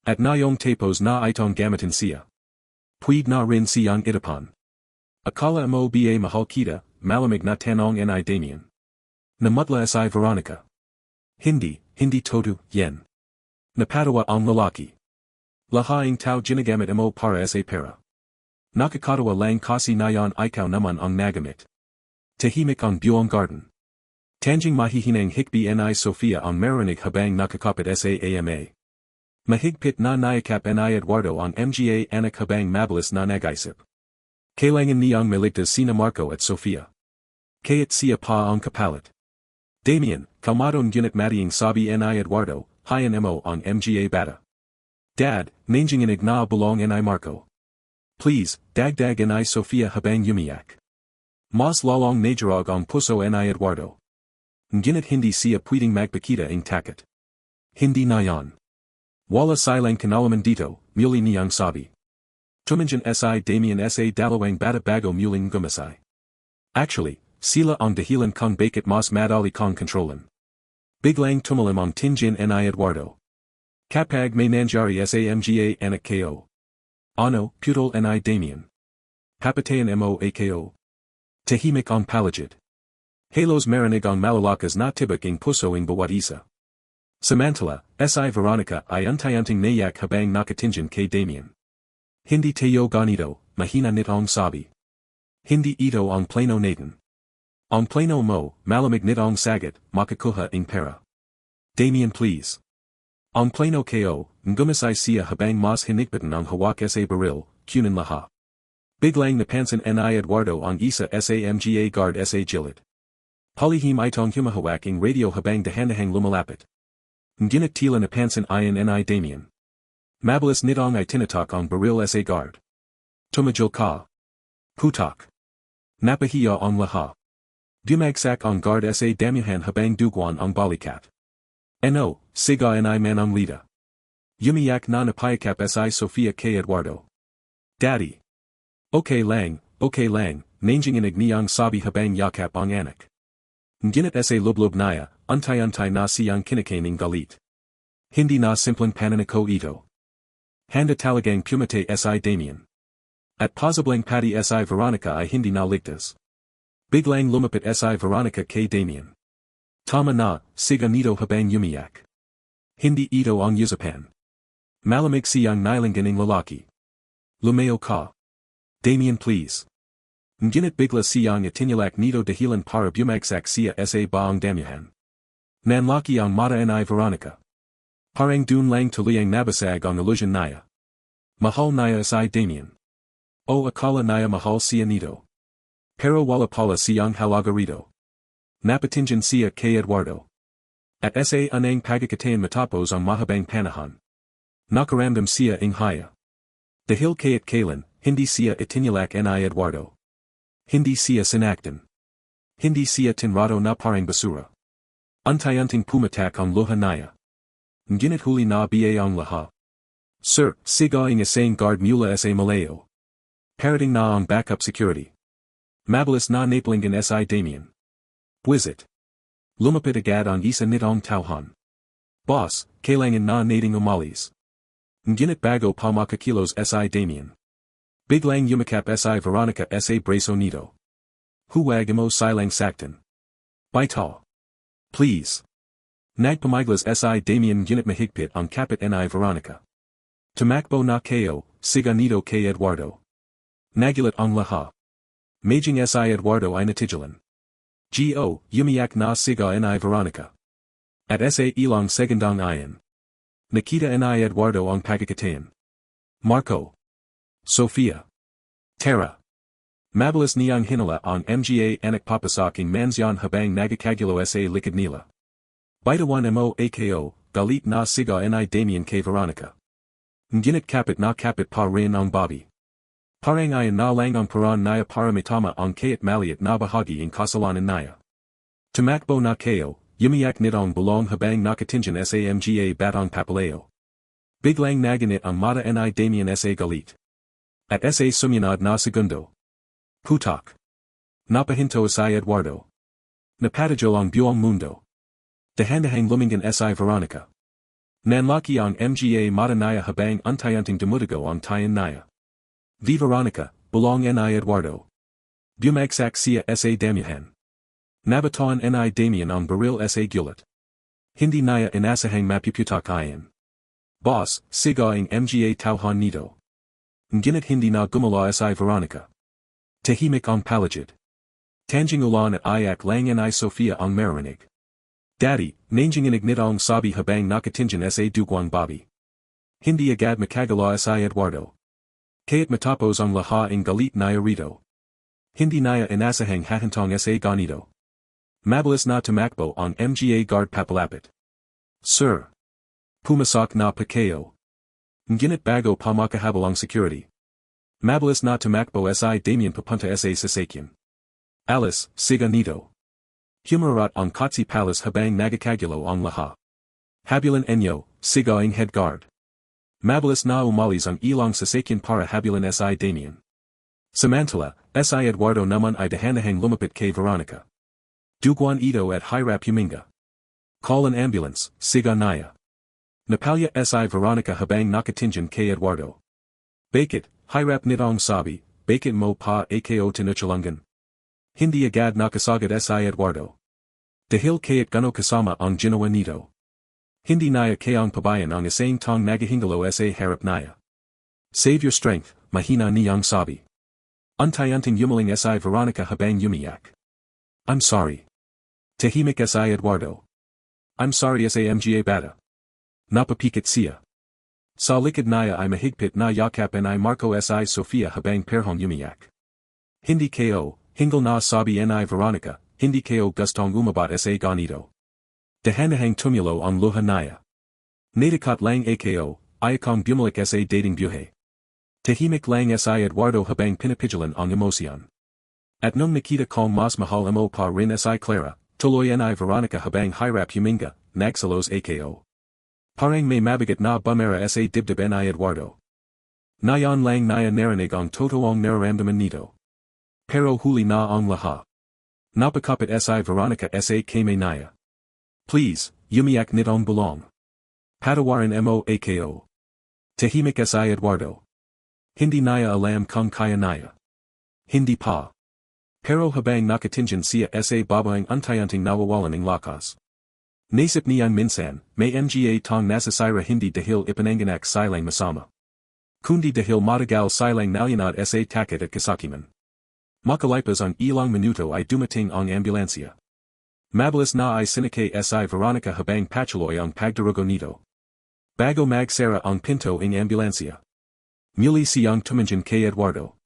At ngayong tapos na itong gamitin siya. Puwid na rin siyang itapan. Akala mo ba mahal kita, malamig na tanong ni Damien. Namutla si Veronica. Hindi todo, yen. Napatawa ang lalaki. Lahaing tao ginagamit mo para sa pera. Nakakatawa lang kasi nayon ikaw naman ang nagamit. Tahimik ang buong garden. Tanjing mahihinang hikbi ni Sofia ang marinig habang nakakapit sa ama. Mahigpit na nayakap ni Eduardo ang mga anak habang mabilis na nag-isip. Kailangan niyang maligtas sina Marco at Sofia. Kaya't siya pa ang kapalit. Damien, kalmadong ngunit matiyang sabi ni Eduardo, hayan mo ang mga bata. Dad, nanginginig na bulong ni Marco. Please, dagdag ni Sofia habang umiyak. Mas lalong najarog ang puso ni Eduardo. Ngunit hindi siya pwedeng magpakita ng takot. Hindi na yan. Wala silang kinalaman dito, muli niyang sabi. Tumanjan si Damien sa dalawang bata bago muling gumasay. Actually, sila ang dahilan kung bakit mas madali kong kontrolan. Biglang tumalim ang tinjin ni Eduardo. Kapag may nangyari sa mga anak ko. Ano, putol ni Damien. Papatayan mo ako. Tahimik ang palagid. Halos marinig ang malalakas na tibak ang puso ng bawat isa. Samantala, si Veronica ay unti-unting nayak habang nakatingin kay Damien. Hindi tayo ganito, mahina nitong sabi. Hindi ito ang plano natin. Ang plano mo, malamig nitong sagat, makakuha ng pera. Damien please. Ang plano ko, ngumisay siya habang mas hinigpitan ang hawak sa baril, kunin lahat. Biglang napansin ni Eduardo ang isa sa mga guard sa gilid. Palihim itong humahawak ang radio habang dahan-dahang lumalapit. Ngunit tila napansin ayon ni Damien. Mabilis nitong itinatak ang baril sa guard. Tumajil ka. Putak. Napahiya ang lahat. Dumagsak ang guard sa damuhan habang duguan ang balikat. Ano, siga ni man ang lida. Umiyak na napayakap si Sofia kay Eduardo. Daddy. Okay lang, nanginginig niyang sabi habang yakap ang anak. Ngunit sa lublob niya, untay-untay na siyang kinakainin galit. Hindi na simpleng pananako ito. Handa talagang pumatay si Damien. At posibleng pati si Veronica ay hindi na ligtas. Biglang lumapit si Veronica kay Damien. Tama na, siga nito habang umiyak. Hindi ito ang usapan. Malamig siyang nilangan ng lalaki. Lumayo ka. Damien please. Ngunit bigla siyang itinilak nito dahilan para bumagsak siya sa baong damuhan. Nanlaki ang mata ni Veronica. Parang dun lang tuliyang nabasag ang illusion niya. Mahal niya si Damien. O akala niya mahal siya nito. Pero wala pala siyang halaga rito. Napatingin siya kay Eduardo. At sa anang pagkakatain matapos ang mahabang panahon. Nakaramdam siya ng haya. Dahil kaya't kailan, hindi siya itinilak ni Eduardo. Hindi siya sinaktan. Hindi siya tinrato na parang basura. Untay-unting pumatak ang luha niya. Ngunit huli na ba ang lahat. Sir, siga ang isang guard mula sa Malayo. Parating na ang backup security. Mabilis na napalingan si Damien. Buwisit. Lumapit agad ang isa nitong tauhan. Boss, kailangan na nating umalis. Ngunit bago pa makakilos si Damien. Biglang yumakap si Veronica sa braso nito. Huwag mo silang saktan. Bitaw. Please. Nagpamiglas si Damien ngunit mahigpit ang kapit ni Veronica. Tumakbo na kayo, siga nito kay Eduardo. Nagulat ang lahat. Maging si Eduardo ay natigilan. Umiyak na siga ni Veronica. At sa ilang segundang ayan. Nakita ni Eduardo ang pagkakatain. Marco. Sofia. Tara. Mabilis niyang hinala ang mga anak papasaking mansyon habang nagkakagulo sa likod nila. Bitawan mo ako, galit na siga ni Damien kay Veronica. Ngunit kapit na kapit pa rin ang Bobby. Parang ayan na lang ang paran naya para mitama ang kayat maliat na bahagi in kasalanan naya. Tumakbo na kayo, yumiyak nitong bulong habang nakatingin samga batang papaleo. Biglang naginit ang mata ni Damien sa galit. At sa sumunod na segundo. Putak. Napahinto si Eduardo. Napatigil ang buong mundo. Dahan-dahang lumingan si Veronica. Nanlaki ang mga mata naya habang untayanting dumutigo ang tayan naya. V Veronica, bulong ni Eduardo. Bumagsak siya sa damihan. Nabataan ni Damien ang baril sa gulat. Hindi naya inasahang mapuputak ayan. Boss, siga ang mga tauhan nito. Ngunit hindi na gumala si Veronica. Tahimik ang palagid. Tanjing ulan at ayak lang ni Sofia ang marinig. Daddy, nanjing inignit ang sabi habang nakatingin sa dugwang babi. Hindi agad makagala si Eduardo. Kaya't matapos ang lahat ng galit naya rito. Hindi naya inasahang hahantong sa ganito. Mabilis na tumakbo ang mga guard papalapit. Sir. Pumasak na pa kayo. Ngunit bago pa makahabol ang security. Mabilis na tumakbo si Damien papunta sa sasakyan. Alice, siga nito. Humarat ang kotse palace habang nagakagulo ang lahat. Habulan enyo, siga ang head guard. Mabilis na umalis ang ilang sasakyan para habulan si Damien. Samantala, si Eduardo naman ay dahan-dahang lumapit kay Veronica. Dugwan ito at hirap huminga. Call an ambulance, siga naya. Napalya si Veronica habang nakatingin kay Eduardo. Bakit, hirap nitong sabi, bakit mo pa ako tinutulungan? Hindi agad nakasagad si Eduardo. Dahil kaya't gano kasama ang ginawa nito. Hindi naya kayang pabayan ang isang tong nagahingalo sa harap naya. Save your strength, mahina niyang sabi. Untayanting yumaling si Veronica habang yumiyak. I'm sorry. Tahimik si Eduardo. I'm sorry sa mga bata. Napapikit siya. Sa likod naya ay mahigpit na yakap ni Marco si Sofia habang perhong yumiyak. Hindi kayo, hingal na sabi ni Veronica, hindi kayo gustong umabat sa ganito. Dahan-dahang tumulo ang luha naya. Natikat lang ako, ayakong bumalik sa dating buhay. Tahimik lang si Eduardo habang pinapigilan ang emosyon. At nung nakita kong mas mahal mo pa rin si Clara, tuloy ni Veronica habang hirap huminga, nagsalos ako. Parang may mabigat na bumera sa dibdib ni Eduardo. Nayon lang naya narinig ang totoong nararamdaman nito. Pero huli na ang lahat. Napakapit si Veronica sa kame naya. Please, yumiyak nitong bulong. Patawarin mo ako. Tahimik si Eduardo. Hindi naya alam kung kaya naya. Hindi pa. Pero habang nakatingin siya sa babaeng untayanting nawawalan ng lakas. Naisip niyang minsan, may mga tong nasasira hindi dahil ipananganak silang masama. Kundi dahil matagal silang nalyanad sa takot at kasakiman. Makalipas ang ilang minuto ay dumating ang ambulansya. Mabilis na ay sinakay si Veronica habang patuloy ang pagdurugo nito. Bago magsara ang pinto ng ambulansya. Muli siyang tumingin kay Eduardo.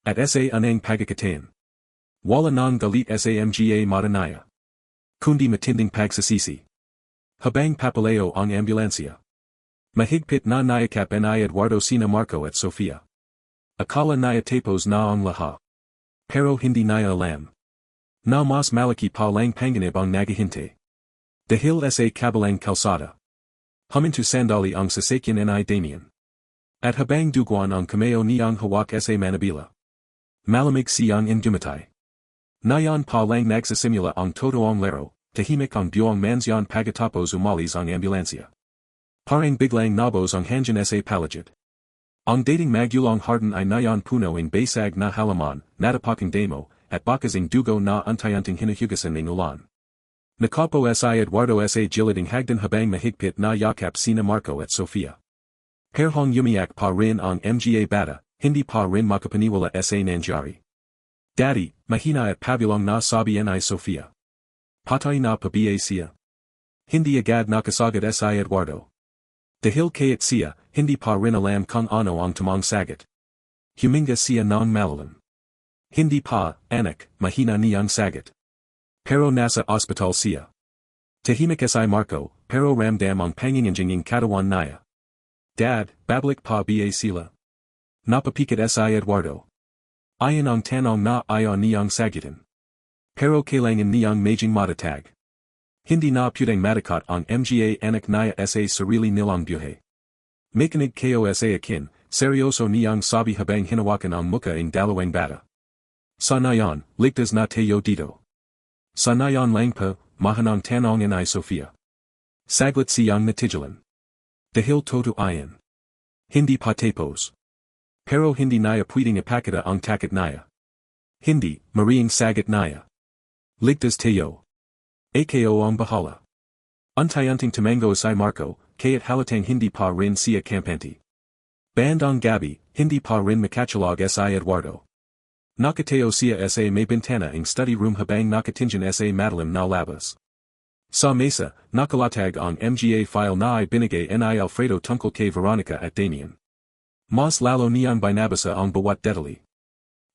At sa anang pagkakatain. Wala nang galit sa mga mata naya. Kundi matinding pagsasisi. Habang papaleo ang ambulansya. Mahigpit na nayakap ni Eduardo sina Marco at Sofia. Akala naya tapos na ang lahat. Pero hindi naya alam. Na mas malaki pa lang panganib ang nagahinte. Dahil sa kabilang kalsada. Huminto sandali ang sasakyan ni Damien. At habang dugwan ang kameo niyang hawak sa manabila. Malamig siyang indumatay. Nayon pa lang nagsasimula ang totoong laro, tahimik ang buong mansyon pagkatapos umalis ang ambulansya. Parang biglang nabos ang hangin sa palagid. Ang dating magulang harden ay nayon puno ng basag na halaman, natapakang damo, at bakasing dugo na untayanting hinuhugasan ng ulan. Nakapo si Eduardo sa gilid ng hagdan habang mahigpit na yakap sina Marco at Sofia. Perhong yumiyak pa rin ang mga bata, hindi pa rin makapaniwala sa nangyari. Daddy, mahina at pabilong na sabi ni Sofia. Patay na pa ba siya? Hindi agad nakasagad si Eduardo. Dahil kayat siya, hindi pa rin alam kung ano ang tamang sagot. Huminga siya ng malalim. Hindi pa, anak, mahina niyang sagot. Pero nasa ospital siya. Tahimik si Marco, pero ramdam ang pangingining katawan naya. Dad, babalik pa ba sila? Napapikat si Eduardo. Iyon ang tanong na ayon niyang sagutin. Pero kailangan niyang maging matatag. Hindi na putang matakot ang mga anak niya sa sarili nilang buhay. Makinig kayo sa akin, seryoso niyang sabi habang hinawakan ang muka ng dalawang bata. Sa ngayon, ligtas na tayo dito. Sa ngayon lang pa, mahanang tanongin ay Sofia. Saglit siyang natigilan. Dahil toto ayan. Hindi pa tapos. Pero hindi naya pwedeng ipakita ang takot naya. Hindi, mariing sagot naya. Ligtas tayo. Ako ang bahala. Untayanting tumango si Marco, kaya't halatang hindi pa rin siya kampanti. Bandang gabi, hindi pa rin makachalog si Eduardo. Nakateo siya sa may bintana ng study room habang nakatingin sa madalim na labas. Sa mesa, nakalatag ang mga file na ay binigay ni Alfredo tungkol kay Veronica at Damien. Mas lalo niyang binabasa ang bawat detalye.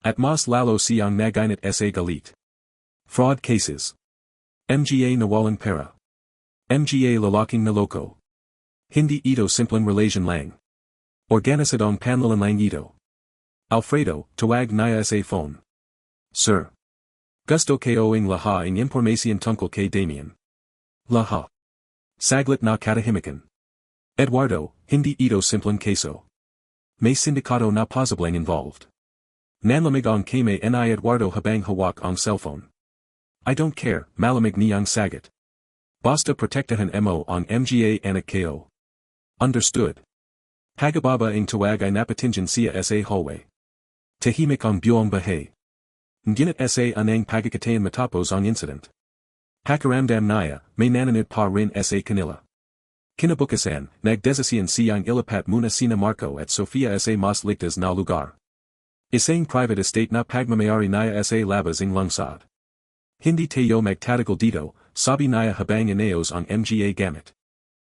At mas lalo siyang nagainit sa galit. Fraud cases. Mga nawalang pera. Mga lalaking naloko. Hindi ito simpleng relasyon lang. Organisadong panlalan lang ito. Alfredo, tawag niya sa phone. Sir. Gusto ko ang lahat ng impormasyon tungkol kay Damien. Lahat. Saglit na katahimikan. Eduardo, hindi ito simpleng kaso. May sindikato na posibleng involved. Nanlamig ang kame ni Eduardo habang hawak ang cellphone. I don't care, malamig niyang sagot. Basta protektahan mo ang mga anak ko. Understood. Hagababa ang tawag ay napatingin siya sa hallway. Tahimik ang buong bahay. Ngunit sa anang pagkakatayan matapos ang incident. Pakiramdam niya, may nananid pa rin sa kanila. Kinabukasan, nagdesisyon siyang ilipat muna sina Marco at Sofia sa mas ligtas na lugar. Isang private estate na pagmamayari niya sa labas ng lungsod. Hindi tayo magtatagal dito, sabi niya habang inayos ang mga gamit.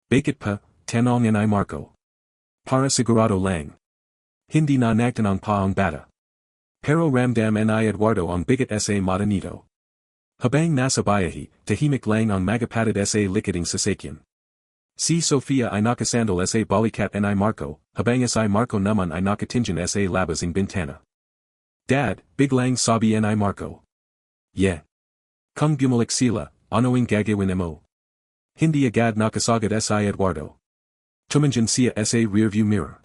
Bakit pa, tanongin ay Marco. Para sigurado lang. Hindi na nagtanong pa ang bata. Pero ramdam ni Eduardo ang bigat sa mata nito. Habang nasa bayahi, tahimik lang ang magapatid sa likading sasakyan. Si Sofia ay nakasandal sa balikat ni Marco, habang si Marco naman ay nakatingin sa labas ng bintana. Dad, biglang sabi ni Marco. Yeah. Kung bumalik sila, ano ang gagawin mo? Hindi agad nakasagad si Eduardo. Tumingin siya sa rearview mirror.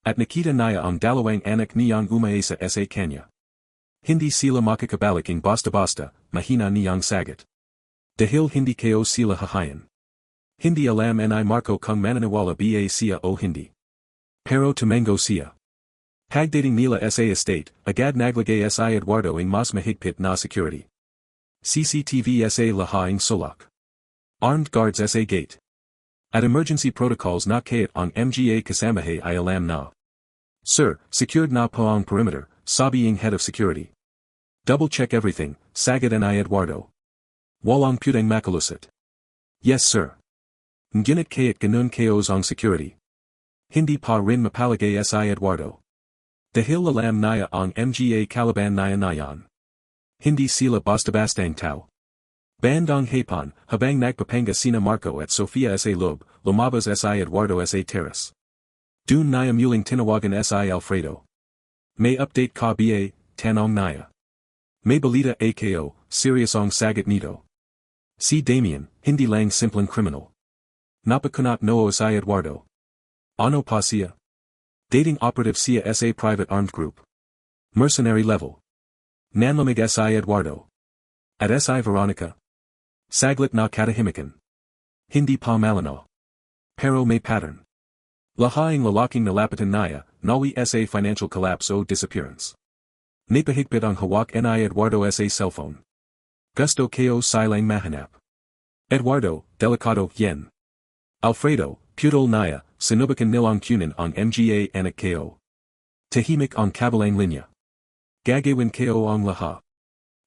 At nakita niya ang dalawang anak niyang umaasa sa kanya. Hindi sila makakabalik ng basta-basta, mahina niyang sagot. Dahil hindi kayo sila hahayan. Hindi alam ni Marco kung mananiwala ba siya o hindi. Pero tumango siya. Pagdating nila sa estate, agad naglagay si Eduardo ng mas mahigpit na security. CCTV sa lahaing sulak. Armed guards sa gate. At emergency protocols na kayat ang mga kasamahay ay alam na. Sir, secured na po ang perimeter, sabi ang head of security. Double check everything, sagad ni Eduardo. Walang putang makalusot. Yes sir. Ngunit kayat ganun kayos ang security. Hindi pa rin mapalagay si Eduardo. Dahil alam niya ang mga kalaban niya nayan. Hindi sila basta-bastang tao. Bandang hapon, habang nagpapanga sina Marco at Sofia sa loob, lumabas si Eduardo sa terrace. Dun niya muling tinawagan si Alfredo. May update ka ba, tanong niya. May balita ako, serious ang sagot nito. Si Damien, hindi lang simpleng criminal. Napakunat noo si Eduardo. Ano pa siya? Dating operative siya sa private armed group. Mercenary level. Nanlamig si Eduardo. At si Veronica. Saglit na katahimikan. Hindi pa malino. Pero may pattern. Lahaing lalaking nalapitan niya, nawi sa financial collapse o disappearance. Napahigpit ang hawak ni Eduardo sa cellphone. Gusto kayo silang mahanap. Eduardo, delikado yen. Alfredo, putol niya, sinubukan nilang kunin ang mga anak ko. Tahimik ang kabilang linya. Gagawin ko ang lahat.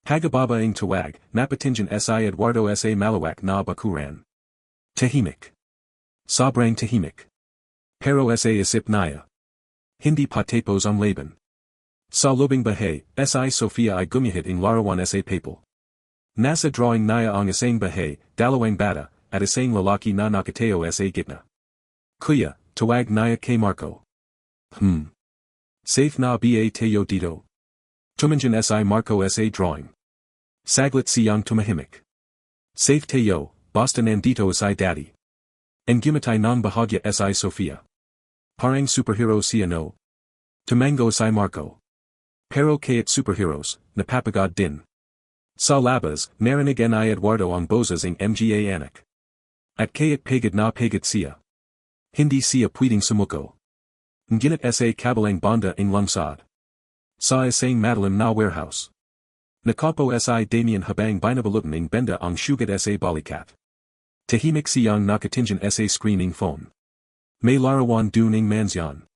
Hagababa ang tawag, napatingin si Eduardo sa malawak na bakuran. Tahimik. Sobrang tahimik. Pero sa isip niya. Hindi pa tapos ang laban. Sa lobing bahay, si Sofia ay gumihit ang larawan sa papel. Nasa drawing niya ang isang bahay, dalawang bata, at isang lalaki na nakatayo sa gitna. Kuya, tawag niya kay Marco. Safe na ba tayo dito. Tumanjan si Marco sa drawing. Saglit siyang tumahimik. Safe tayo, Boston andito si daddy. And gumatay ng bahagya si Sofia. Parang superhero siya no. Tumango si Marco. Pero kayat superheroes, napapagod din. Sa labas, narinig ni Eduardo ang boses ng mga anak. At kayat pagod na pagod siya. Hindi siya pwedeng sumuko. Ngunit sa kabilang banda ng lungsod. Sa isang madalim na warehouse. Nakapo si Damien habang binabalutan ng benda ang sugat sa balikat. Tahimik siyang nakatingin sa screening phone. May larawan dun ng mansyon.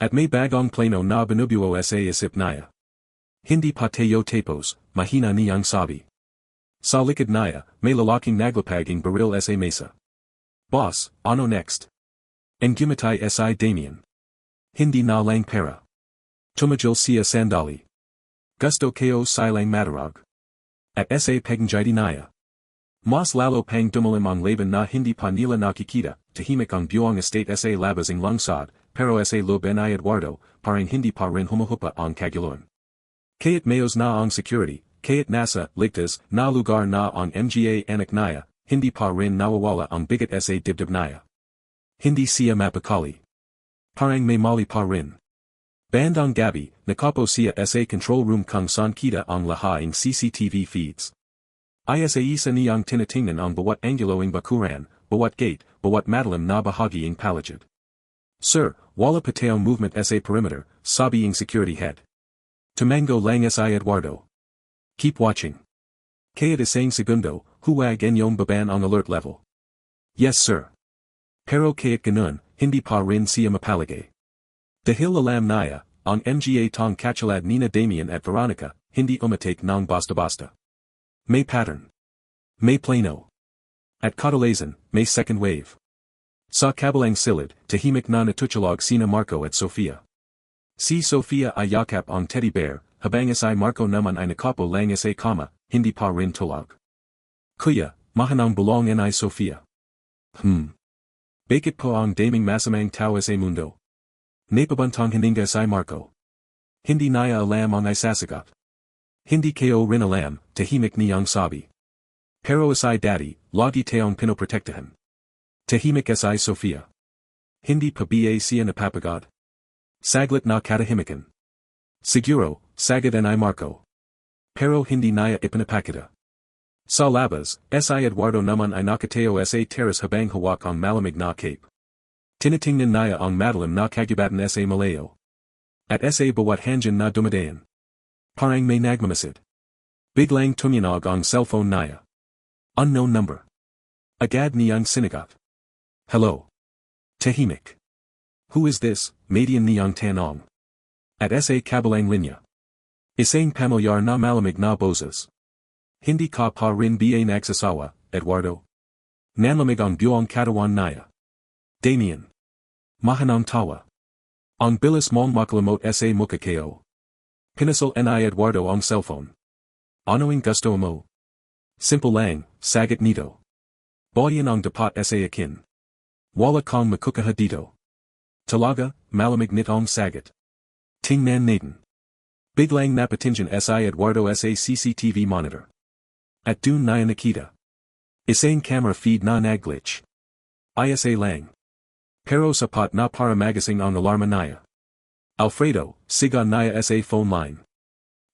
At may bagong plano na binubuo sa isip niya. Hindi pa tayo tapos, mahina niyang sabi. Sa likod niya, may lalaking naglapag ng baril sa mesa. Boss, ano next? And gumatay si Damien. Hindi na lang pera. Tumajil siya sandali. Gusto kayo silang matarag. At sa pagnjidi niya. Mas lalo pang dumalim ang laban na hindi pa nila nakikita, tahimik ang buong estate sa labas ng lungsod, pero sa loob ni Eduardo, parang hindi pa rin humuhupa ang kaguluhan. Kayat mayos na ang security, kayat nasa ligtas na lugar na ang mga anak niya, hindi pa rin nawawala ang bigat sa dibdib niya. Hindi siya mapakali. Parang may mali pa rin. Bandang gabi, nakapo siya sa control room kung saan kita ang lahaing CCTV feeds. Isa isa niyang tinitingnan ang bawat angulo ng bakuran, bawat gate, bawat madalim na bahagi ng palagid. Sir, wala pa tayong movement sa perimeter, sabi ng security head. Tumango lang si Eduardo. Keep watching. Kayat isang segundo, huwag inyong baban ang alert level. Yes sir. Pero kayat ganun, hindi pa rin siya mapalagay. Dahil alam niya, ang mga tong katulad nina Damien at Veronica, hindi umatake ng basta-basta. May pattern. May plano. At kadalasan, may second wave. Sa kabilang silid, tahimik na natutulog sina Marco at Sofia. Si Sofia ay yakap ang teddy bear, habang si Marco naman ay nakapo lang sa kama, hindi pa rin tulog. Kuya, mahanang bulong ni Sofia. Bakit po ang daming masamang tao sa mundo? Napabantang hininga si Marco. Hindi niya alam ang isasagot. Hindi kayo rin alam, tahimik niyang sabi. Pero si daddy, lagi tayong pinoprotektahan. Tahimik si Sofia. Hindi pa ba siya napapagod? Saglit na katahimikan. Siguro, sagad ni Marco. Pero hindi niya ipinapakita. Sa labas, si Eduardo naman ay nakatayo sa terrace habang hawak ang malamig na cape. Tinitingnan niya ang madalim na kagubatan sa malayo. At sa bawat hangin na dumadayan. Parang may nagmamasid. Biglang tuminog ang cellphone niya. Unknown number. Agad niyang sinigot. Hello. Tahimik. Who is this, Madian niyang tanong. At sa kabilang linya. Isang pamilyar na malamig na boses. Hindi ka pa rin ba nagsasawa, Eduardo? Nanlamig ang buong katawan niya. Damien. Mahanang tawa. Ang bilis mong makalimot sa mukha kayo. Pinasal ni Eduardo ang cellphone. Ano'ing gusto mo? Simple lang, sagot nito. Bayan ang dapat sa akin. Wala kang makukuha dito. Talaga, malamig nitong sagot. Tingnan natin. Biglang napatingin si Eduardo sa CCTV monitor. At dun niya nakita. Isang camera feed na nagglitch. Isa lang. Pero sapat na para magising ang alarma niya. Alfredo, siga niya sa phone line.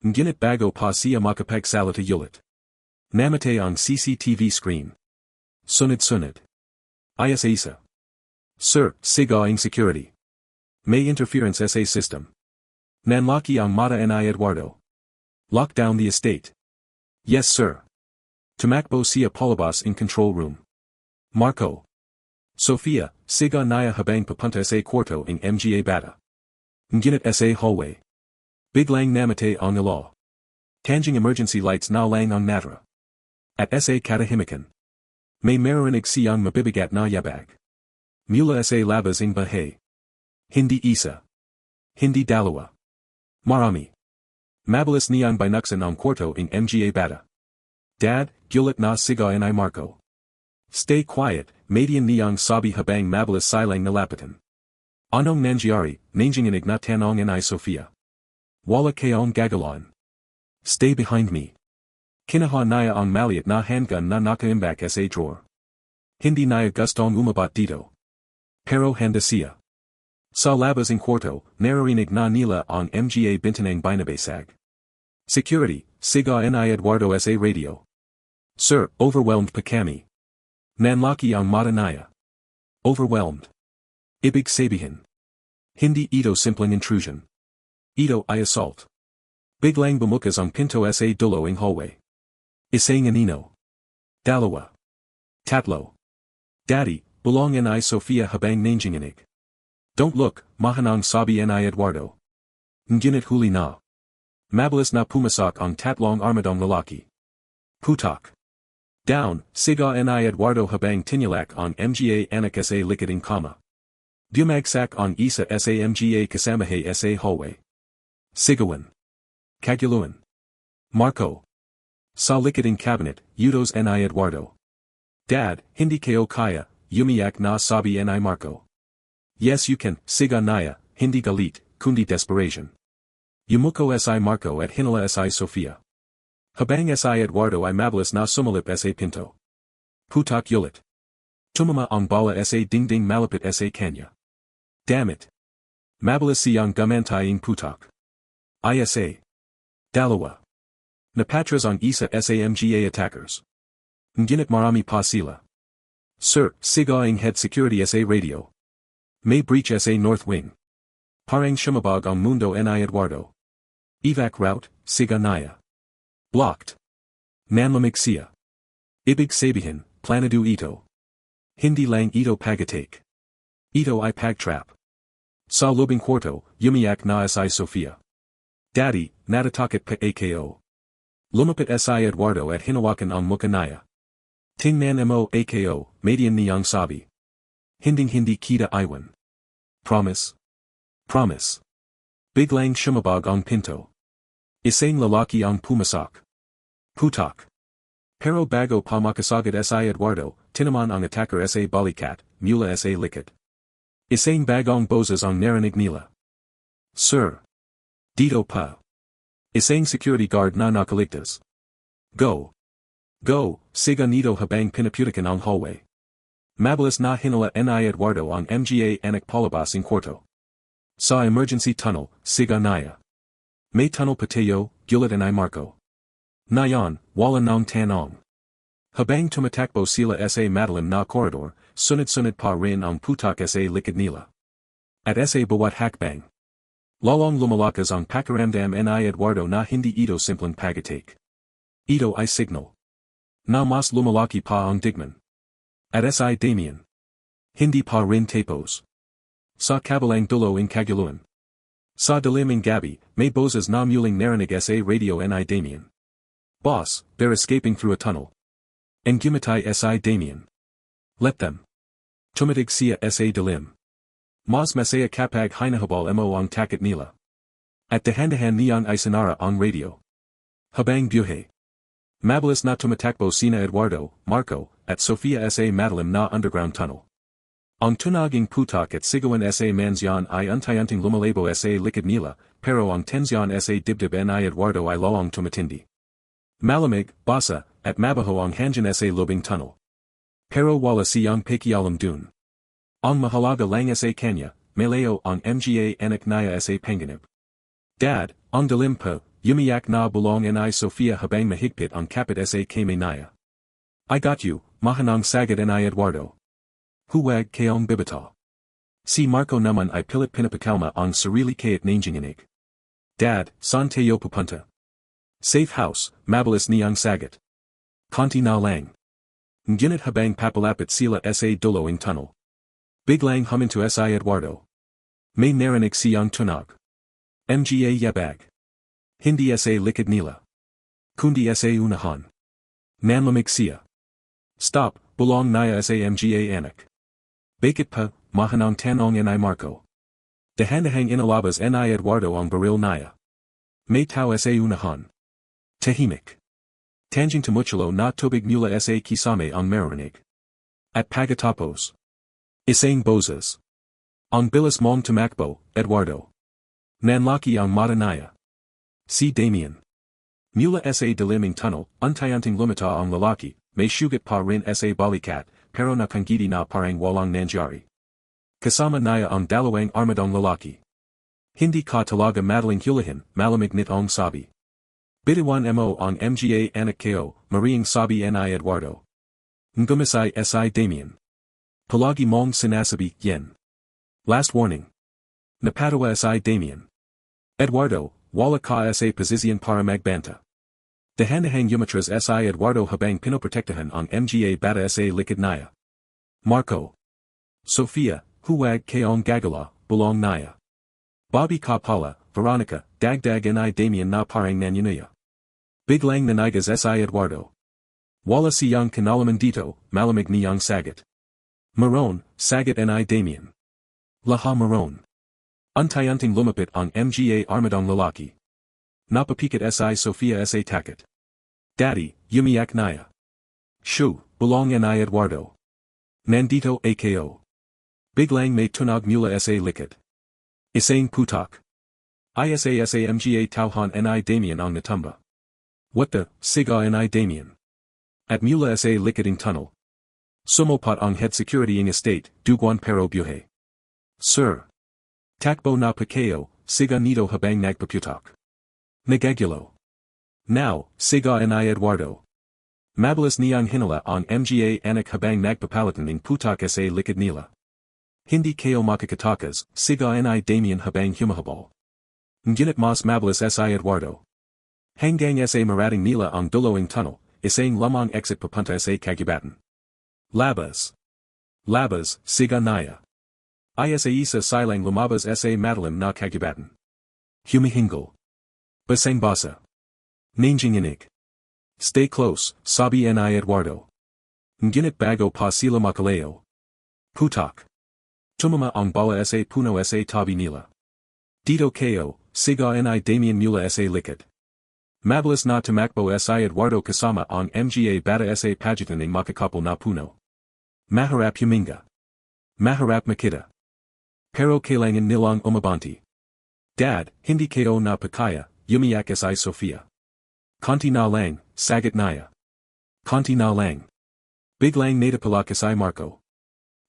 Ngunit bago pa siya makapagsalita ulit. Namatay ang CCTV screen. Sunod-sunod. Isa. Sir, siga ang security. May interference sa system. Nanlaki ang mata ni Eduardo. Lock down the estate. Yes sir. Tumakbo siya palabas in control room. Marco. Sofia, siga niya habang papunta sa kwarto ng mga bata. Ngunit sa hallway. Biglang namatay ang ilaw. Kanjing emergency lights na lang ang natara. At sa katahimikan. May marinig siyang mabibigat na yabag. Mula sa labas ng bahay. Hindi isa. Hindi dalawa. Marami. Mabilis niyang binuksan ang kwarto ng mga bata. Dad, gulat na siga ni Marco. Stay quiet, Madian niyang sabi habang mabilis silang nalapatan. Anong nangyari, nanginginig na tanong ni Sophia. Wala kayong gagawin. Stay behind me. Kinuha niya ang maliit na handgun na nakaimbak sa drawer. Hindi niya gustong umabot dito. Pero handa siya. Sa labas ng kwarto, naririnig na nila ang mga bintanang binabasag. Security, siga ni Eduardo sa radio. Sir, overwhelmed pa kami. Nanlaki ang mata niya. Overwhelmed. Ibig sabihin. Hindi ito simpleng intrusion. Ito ay assault. Biglang bumukas ang pinto sa dulo ng hallway. Isang anino. Dalawa. Tatlo. Daddy, bulong ni Sophia habang nanginginig. Don't look, mahanang sabi ni Eduardo. Ngunit huli na. Mabilis na pumasok ang tatlong armadong lalaki. Putak. Down, siga ni Eduardo habang tinilak ang mga anak sa likading kama. Dumagsak ang isa sa mga kasamahay sa hallway. Sigawan. Kaguluan. Marco. Sa likading cabinet, utos ni Eduardo. Dad, hindi kayo kaya, umiyak na sabi ni Marco. Yes you can, siga niya, hindi galit, kundi desperation. Yumuko si Marco at hinala si Sophia. Habang si Eduardo ay mabilis na sumalip sa pinto. Putak ulit. Tumama ang bala sa dingding malapit sa kanya. Damn it. Mabilis siyang gumantay ang putak. Isa. Dalawa. Napatras ang isa sa mga attackers. Ngunit marami pa sila. Sir, siga ang head security sa radio. May breach sa north wing. Parang shumabog ang mundo ni Eduardo. Evac route, siga niya. Blocked. Nanlamig siya. Ibig sabihin, planado ito. Hindi lang ito pagatake. Ito ay pagtrap. Sa lobing kwarto, umiyak na si Sophia. Daddy, natatakot pa ako. Lumapit si Eduardo at hinawakan ang mukha niya. Tingnan mo ako, median niyang sabi. Hindi kita iwan. Promise? Promise. Biglang shumabog ang pinto. Isang lalaki ang pumasok. Putak. Pero bago pa makasagad si Eduardo, tinaman ang attacker sa balikat, mula sa likod. Isang bagong boses ang narinig nila. Sir. Dito pa. Isang security guard na nakaligtas. Go. Go, siga nito habang pinaputikan ang hallway. Mabilis na hinala ni Eduardo ang mga anak palabas ng kwarto. Sa emergency tunnel, siga niya. May tunnel patayo, gulat ni Marco. Nayon, wala ng tanong. Habang tumatakbo sila sa madalim na koridor, sunod-sunod pa rin ang putak sa likod nila. At sa bawat hakbang. Lalong lumalakas ang pakiramdam ni Eduardo na hindi ito simpleng pagatake. Ito ay signal. Na mas lumalaki pa ang digman. At si Damien. Hindi pa rin tapos. Sa kabilang dulo ng kaguluan. Sa dilim ng gabi, may boses na muling narinig sa radio ni Damien. Boss, they're escaping through a tunnel. And gumatay si Damien. Let them. Tumatig siya sa dilim. Mas masaya kapag hinahabol mo ang takot nila. At dahan-dahan niyang isinara ang radio. Habang buhay. Mabilis na tumatakbo sina Eduardo, Marco, at Sophia sa madalim na underground tunnel. Ang tunaging putak at sigawan sa mansyon ay untayanting lumalabo sa likod nila, pero ang tensyon sa dibdib ni Eduardo ay lalong tumatindi. Malamig, basa, at mabaho ang hangin sa lobing tunnel. Pero wala siyang pakialam dun. Ang mahalaga lang sa kanya, malayo ang mga anak niya sa panganib. Dad, ang dilim pa, umiyak na bulong ni Sophia habang mahigpit ang kapit sa kamay niya. I got you, mahanang sagad ni Eduardo. Huwag kayong bibitaw. Si Marco naman ay pilit pinapakalma ang sarili kaya't nanginginig. Dad, saan tayo pupunta? Safe house, mabilis niyang sagat. Konti na lang. Ngunit habang papalapit sila sa dulo ng tunnel. Biglang huminto si Eduardo. May narinig siyang tunog. Mga yabag. Hindi sa likod nila. Kundi sa unahan. Nanlamig siya. Stop, bulong niya sa mga anak. Bakit pa, mahanang tanong ni Marco. Dahan-dahang inalabas ni Eduardo ang baril niya. May tao sa unahan. Tahimik. Tanging tumuchulo na tubig mula sa kisame ang marinig. At pagatapos. Isang boses. Ang bilis mong tumakbo, Eduardo. Nanlaki ang mata naya. Si Damien. Mula sa diliming tunnel, untayanting lumita ang lalaki, may sugat pa rin sa balikat, pero nakangiti na parang walang nangyari. Kasama naya ang dalawang armadong lalaki. Hindi ka talaga madaling hulahin, malamig nitong sabi. Bitiwan mo ang mga anak ko, maring sabi ni Eduardo. Ngumisay si Damien. Palagi mong sinasabi, yen. Last warning. Napatawa si Damien. Eduardo, wala ka sa posisyon para magbanta. Dahan-dahang umatras si Eduardo habang pinoprotektahan ang mga bata sa likod naya. Marco. Sofia, huwag kayong gagala, bulong naya. Bobby ka pala, Veronica, dagdag ni Damien na parang nanyunuya. Biglang nanigas si Eduardo. Wala siyang kinalaman dito, malamig niyang sagat. Maroon, sagat ni Damien. Laha maroon. Untayanting lumapit ang mga armadong lalaki. Napapikat si Sofia sa takat. Daddy, umiyak naya. Shoo, bulong ni Eduardo. Nandito ako. Biglang may tunog mula sa likod. Isang putak. Isa sa mga tauhan ni Damien ang natumba. What the, siga ni Damien. At mula sa likoding tunnel. Sumopat ang head security ng estate, duguan pero buhay. Sir. Takbo na pakayo, siga nito habang nagpaputak. Nagagulo. Now, siga ni Eduardo. Mabilis niyang hinala ang mga anak habang nagpapalitan ng putak sa likod nila. Hindi kayo makakatakas, siga ni Damien habang humahabol. Ngunit mas mabilis si Eduardo. Hanggang sa marating nila ang dulowing tunnel, isang lamang exit papunta sa kagubatan. Labas. Labas, siga naya. Isa silang lumabas sa madalim na kagubatan. Humihingal. Basang basa. Nanginginig. Stay close, sabi ni Eduardo. Ngunit bago pa sila makalayo. Putak. Tumama ang bala sa puno sa tabi nila. Dito kayo, siga ni Damien mula sa likod. Mabilis na tumakbo si Eduardo kasama ang mga bata sa pagitan ng makakapal na puno. Maharap huminga. Maharap makita. Pero kailangan nilang umabanti. Dad, hindi kayo na pakaya, umiyak si Sofia. Konti na lang, sagat naya. Konti na lang. Biglang natapala si Marco.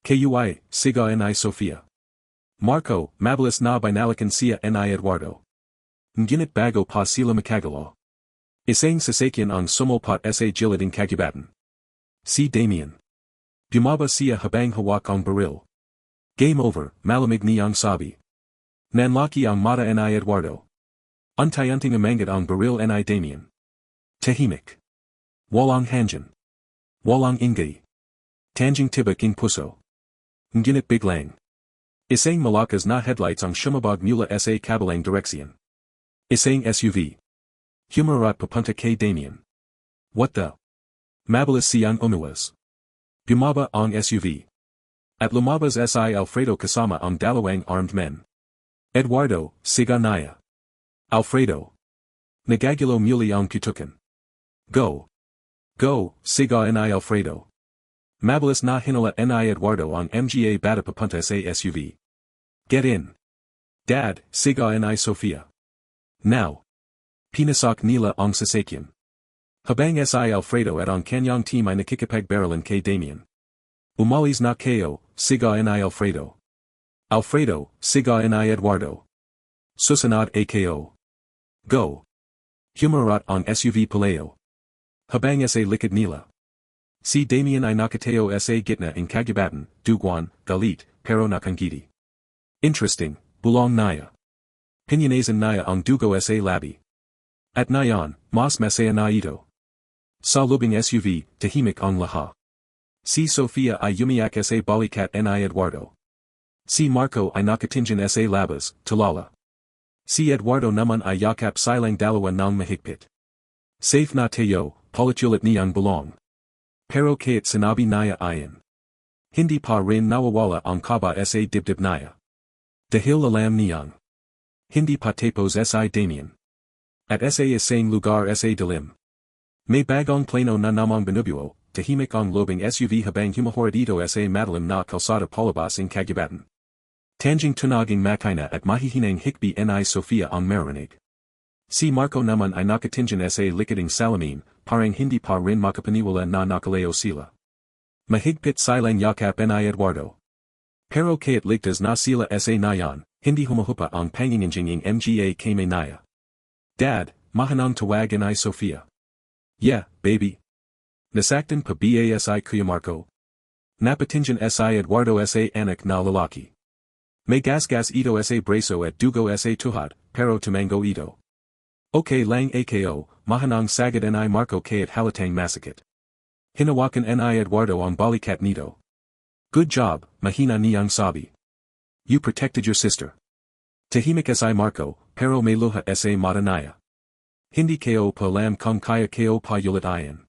Kuyay, siga ni Sofia. Marco, mabilis na binalikan siya ni Eduardo. Ngunit bago pa sila makagalaw. Isang sasakyan ang sumulpat sa gilid ng kagubatan. Si Damien. Bumaba siya habang hawak ang baril. Game over, malamig niyang sabi. Nanlaki ang mata ni Eduardo. Untayanting umangat ang baril ni Damien. Tahimik. Walang hangin. Walang ingay. Tanjing tibak ng puso. Ngunit biglang. Isang malakas na headlights ang shumabog mula sa kabilang direksyon. Isang SUV. Humarat papunta kay Damien. What the? Mabilis siyang umiwas. Bumaba ang SUV. At lumabas si Alfredo kasama ang dalawang armed men. Eduardo, siga naya. Alfredo. Nagagulo muli ang putukan. Go. Go, siga ni Alfredo. Mabilis na hinala ni Eduardo ang mga bata papunta sa SUV. Get in. Dad, siga ni Sofia. Now. Pinasak nila ang sasakyan. Habang si Alfredo at ang kanyang team ay nakikipagbarrelan kay Damien. Umalis na kayo, siga ni Alfredo. Alfredo, siga ni Eduardo. Susunod ako. Go. Humarat ang SUV palayo. Habang sa likod nila. Si Damien ay nakatayo sa gitna ng kagubatan, duguan, galit, pero nakangiti. Interesting, bulong naya. Pinyanasan naya ang dugo sa labi. At nayon, mas masaya na ito. Sa lubing SUV, tahimik ang lahat. Si Sofia ay umiyak sa balikat ni Eduardo. Si Marco ay nakatingin sa labas, tulala. Si Eduardo naman ay yakap silang dalawa ng mahigpit. Safe na tayo, palitulot niyang bulong. Pero kahit sinabi naya ayan. Hindi pa rin nawawala ang kaba sa dibdib naya. Dahil alam niyang. Hindi pa tapos si Damien. At sa isang lugar sa dilim. May bagong plano na namang binubuo, tahimik ang lobing SUV habang humahoradito sa madalim na kalsada palabas ng kagubatan. Tanjing tunaging makina at mahihinang hikbi ni Sofia ang marinig. Si Marco naman ay nakatinjan sa likating salamin, parang hindi pa rin makapaniwala na nakaleo sila. Mahigpit silang yakap ni Eduardo. Pero kaya't ligtas na sila sa nayan, hindi humuhupa ang panginginjing mga kay naya. Dad, mahanang tawag ni Sofia. Yeah, baby. Nasaktan pa basi Kuya Marco. Napatinjan si Eduardo sa anak na lalaki. May gasgas ito sa braso at dugo sa tuhod, pero tumango ito. Okay lang ako, mahanang sagad ni Marco kayat halatang masakit. Hinawakan ni Eduardo ang balikat nito. Good job, mahina niyang sabi. You protected your sister. Tahimik si Marco, pero may luha sa mata naya. Hindi ko pa alam kung kaya ko pa ulitayan.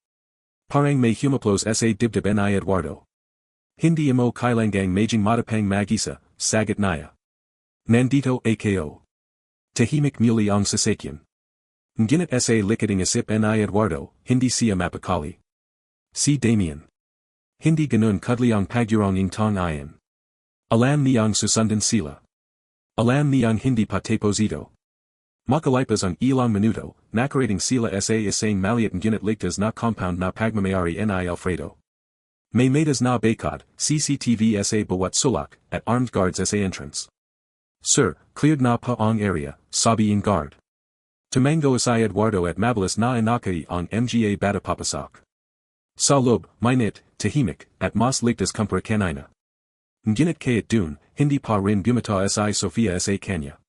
Parang may humaplos sa dibdib ni Eduardo. Hindi mo kailangang maging matapang mag-isa, sagat naya. Nandito ako. Tahimik muli ang sasakyan. Ngunit sa likating isip ni Eduardo, hindi siya mapakali. Si Damien. Hindi ganun kudli ang pagyurong tong iyan. Alam niyang susundan sila. Alam niyang hindi pa tapos ito. Makalipas ang ilang minuto, nakarating sila sa isang maliit ngunit ligtas na compound na pagmamayari ni Alfredo. May metas na bakod, CCTV sa bawat sulak, at armed guards sa entrance. Sir, cleared na pa ang area, sabi ang guard. Tumango si Eduardo at mabilis na inakay ang mga bata papasok. Sa loob, mainit, tahimik, at mas ligtas kumpara kanina. Ngunit kaya't dun, hindi pa rin bumata si Sofia sa kanya.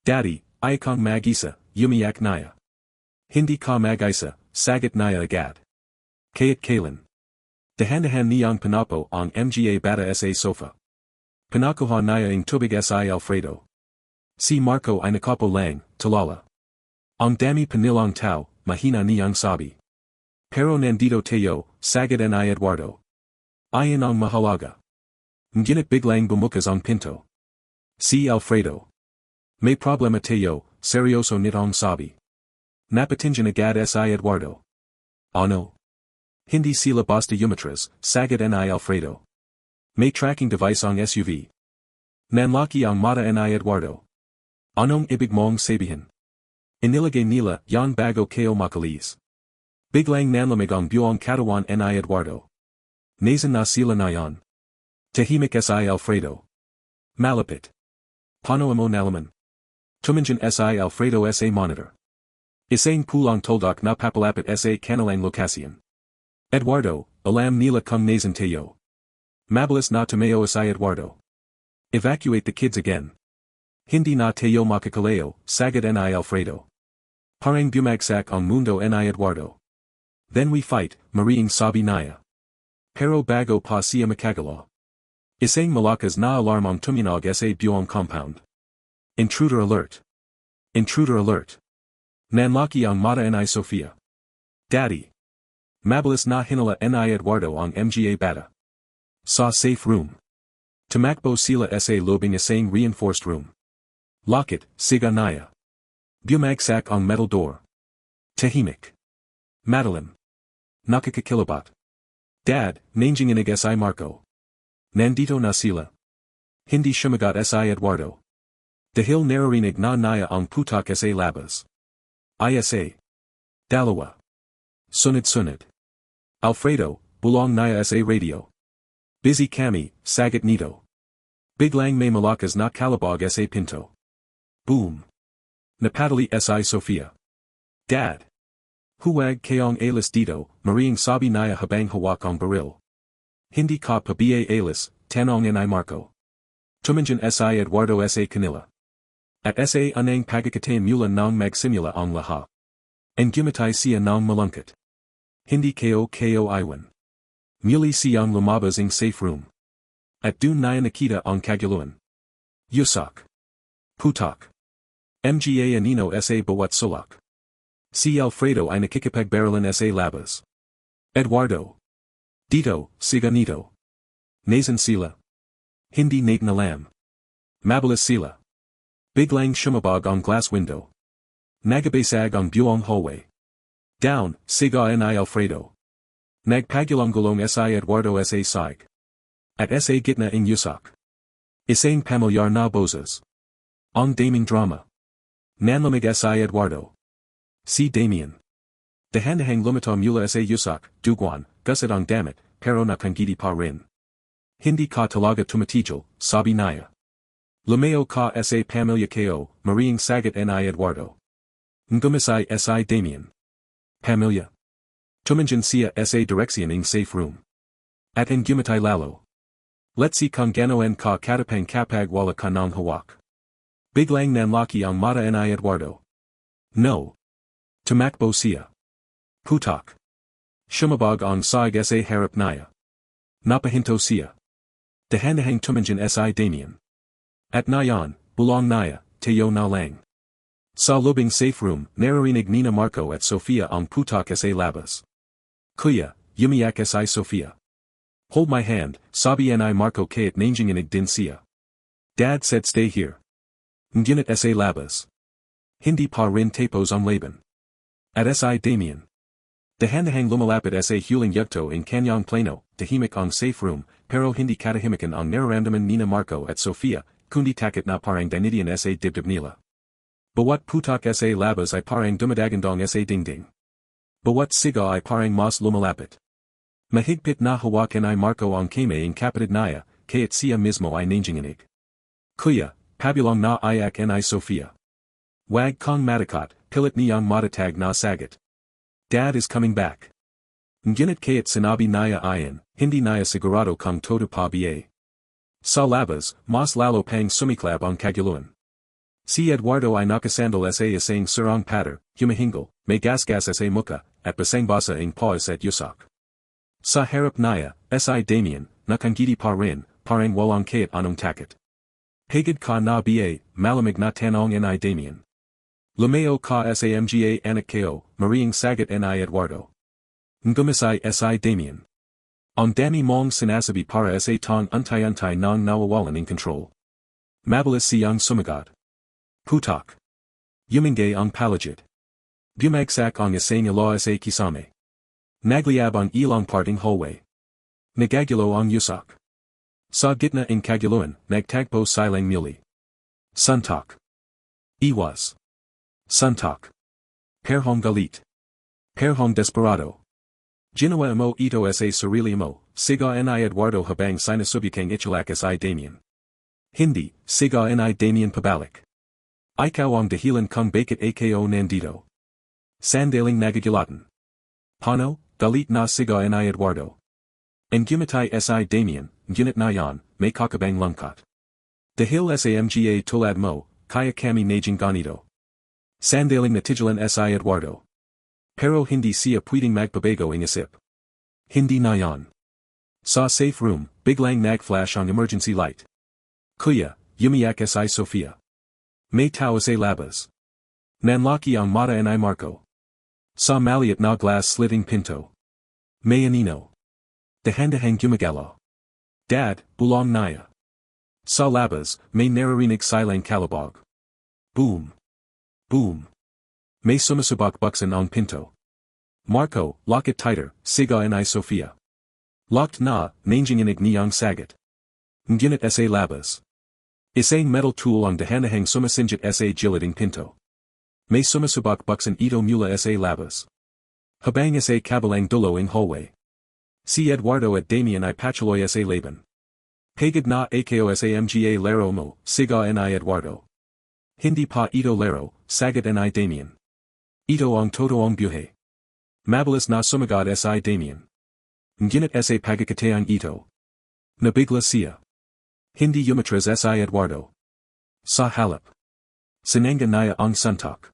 Daddy, ayakang mag-isa, umiyak naya. Hindi ka mag-isa, sagat naya agad. Kaya't kailan. Dahan-dahan niyang pinapo ang mga bata sa sofa. Pinakuha naya ang tubig si Alfredo. Si Marco ay nakapo lang, tulala. Ang dami panilang tao, mahina niyang sabi. Pero nandito tayo, sagad ni Eduardo. Ayan ang mahalaga. Ngunit biglang bumukas ang pinto. Si Alfredo. May problema tayo, seryoso nitong sabi. Napatinjan agad si Eduardo. Ano? Hindi sila basta umatras, sagad ni Alfredo. May tracking device ang SUV. Nanlaki ang mata ni Eduardo. Anong ibig mong sabihin? Inilagay nila yan bago kayo makalis. Biglang nanlamig ang buong katawan ni Eduardo. Nazan na sila na yan. Tahimik si Alfredo. Malapit. Paano mo nalaman? Tuminjan si Alfredo sa monitor. Isang pulang toldok na papalapit sa kanilang lokasyon. Eduardo, alam nila kung nazan tayo. Mabilis na tumayo si Eduardo. Evacuate the kids again. Hindi na tayo makakaleo, sagad ni Alfredo. Parang bumagsak ang mundo ni Eduardo. Then we fight, mariing sabi naya. Pero bago pa siya makagalaw. Isang malakas na alarm ang tuminog sa buong compound. Intruder alert. Intruder alert. Nanlaki ang mata ni Sofia. Daddy. Mabilis na hinala ni Eduardo ang mga bata. Sa safe room. Tumakbo sila sa lobing isang reinforced room. Lock it, siga naya. Bumagsak ang metal door. Tahimik. Madeline. Nakakakilabat. Dad, nanjing inig si Marco. Nandito na sila. Hindi sumagot si Eduardo. Dahil naririnig na naya ang putok sa labas. Isa. Dalawa. Sunod-sunod. Alfredo, bulong naya sa radio. Busy kami, sagat nito. Biglang may malakas na kalabog sa pinto. Boom. Napadali si Sofia. Dad. Huwag kayong alis dito, mariing sabi naya habang hawak ang baril. Hindi ka pa ba alis, tanong ni Marco. Tuminjan si Eduardo sa kanila. At sa anang pagkakataon mula ng magsimula ang lahat. Ang gumatay siya ng malungkot. Hindi ko iwan. Muli siyang lumabas ang safe room. At dun na nakita ang kaguluhan. Yusak. Putok. Mga anino sa bawat sulak. Si Alfredo ay nakikipagbaralan sa labas. Eduardo. Dito, siga nito. Nazan sila. Hindi natin alam. Mabilis sila. Biglang shumabog ang glass window. Nagabasag ang buong hallway. Down, siga ni Alfredo. Nagpagulong-gulong si Eduardo sa side. At sa gitna ng yusak. Isang pamilyar na boses. Ang daming drama. Nanlamig si Eduardo. Si Damien. Dahan-dahang lumitaw mula sa yusak, duguan, gusad ang damit, pero nakangiti pa rin. Hindi ka talaga tumatigil, sabi niya. Lumeo ka sa pamilya ko, maring sagat ni Eduardo. Ngumisay si Damien. Pamilya. Tumanjan siya sa direksyon ng safe room. At ang gumatay lalo. Let's see kung gano'n ka katapang kapag wala ka ng hawak. Biglang nanlaki ang mata ni Eduardo. No. Tumakbo siya. Putak. Shumabog ang sag sa harap niya. Napahinto siya. Dahan-dahang tumanjan si Damien. At nayan, bulong niya, tayo na lang. Sa lobing safe room, naririnig Nina Marco at Sofia ang putak sa labas. Kuya, umiyak si Sofia. Hold my hand, sabi ni Marco kayat nanginginig din siya. Dad said stay here. Ngunit sa labas. Hindi pa rin tapos ang laban. At si Damien. Dahan-dahang lumalapit sa huling yugto in kanyang plano, tahimik ang safe room, pero hindi katahimikan ang nararamdaman Nina Marco at Sofia, kundi takot na parang dinidian sa dibdib nila. Bawat putak sa labas ay parang dumadagandong sa dingding. Bawat siga ay parang mas lumalapit. Mahigpit na hawakan ay Marco ang kamay ang kapatid niya, kaya't siya mismo ay nanginginig. Kuya, pabilong na ayak ni Sofia. Wag kong matakot, pilit niyang matatag na sagat. Dad is coming back. Ngunit kaya't sinabi niya ayan, hindi niya sigurado kung todo pa ba. Sa labas, mas lalo pang sumiklab ang kaguluhan. Si Eduardo ay nakasandal sa isang surang pader, humahingal, may gasgas sa muka, at basang-basa ang paws at yusak. Sa harap niya, si Damien, nakangiti pa rin, parang walang kaya't anong takot. Hagid ka na ba, malamig na tanong ni Damien. Lumeo ka sa mga anak ko, maring sagat ni Eduardo. Ngumisay si Damien. Ang dami mong sinasabi para sa tong antay-antay nang nawawalan ng control. Mabilis siyang sumagot. Putak. Yumingay ang palagid. Bumagsak ang isang ilaw sa kisame. Nagliab ang ilang parting hallway. Nagagulo ang yusak. Sa gitna ng kaguluhan, nagtagpo silang muli. Suntok. Iwas. Suntok. Perhong galit. Perhong desperado. Ginawa mo ito sa sarili mo, siga ni Eduardo habang sinasubukang ichilak si Damien. Hindi, siga ni Damien pabalik. Ikaw ang dahilan kung bakit ako nandito. Sandaling nagagulatan. Puno, galit na siga ni Eduardo. Ang gumatay si Damien, ngunit na yan, may kakabang lungkot. Dahil sa mga tulad mo, kaya kami naging ganito. Sandaling natigilan si Eduardo. Pero hindi siya pwedeng magpabago ng isip. Hindi na yan. Sa safe room, biglang nag-flash ang emergency light. Kuya, umiyak si Sofia. May tao sa labas. Nanlaki ang mata ni Marco. Sa maliit na glass sliding pinto. May anino. Dahan-dahang gumagalaw. Dad, bulong niya. Sa labas, may naririnig silang kalabog. Boom. Boom. May sumasubak-buksan ang pinto. Marco, lock it tighter, siga ni Sofia. Locked na, nanginginig niyang sagat. Ngunit sa labas. Isang metal tool ang dahan-dahang sumasinjit sa giliding pinto. May sumasubak-buksan ito mula sa labas. Habang sa kabilang dulo ang hallway. Si Eduardo at Damien ay patuloy sa laban. Pagod na ako sa mga laro mo, siga ni Eduardo. Hindi pa ito laro, sagat ni Damien. Ito ang totoong buhay. Mabilis na sumagot si Damien. Ngunit sa pagkakataong ito. Nabigla siya. Hindi umatras si Eduardo. Sa halip. Sinanga niya ang suntok.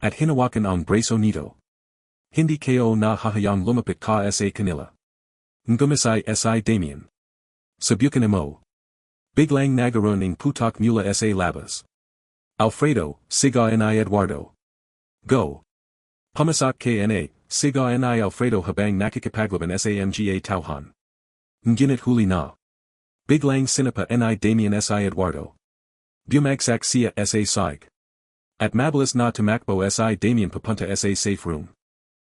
At hinawakan ang braso nito. Hindi ko na hahayang lumapit ka sa kanila. Ngumisay si Damien. Subukan mo. Biglang nagaroon ng putak mula sa labas. Alfredo, siga ni Eduardo. Go. Pumasak kna, siga ni Alfredo habang nakikipaglaban sa mga tauhan. Ngunit huli na. Biglang sinapa ni Damien si Eduardo. Bumagsak siya sa sag. At mabilis na tumakbo si Damien papunta sa safe room.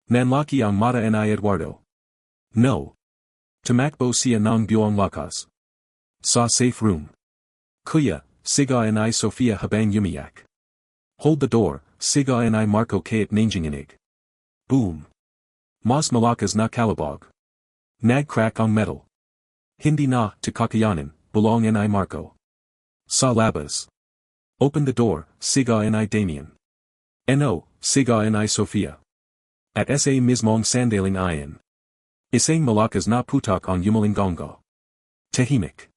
Nanlaki ang mata ni Eduardo. No. Tumakbo siya ng buong lakas. Sa safe room. Kuya, siga and I Sophia habang umiyak. Hold the door, siga and I Marco kayat nanginginig. Boom. Mas malakas na kalabog. Nag-crack ang metal. Hindi na, to kakayanin, bulong and I Marco. Sa labas. Open the door, siga and I Damien. No, siga and I Sophia. At sa mismong sandaling iyan. Isang malakas na putok ang umalingongo. Tahimik.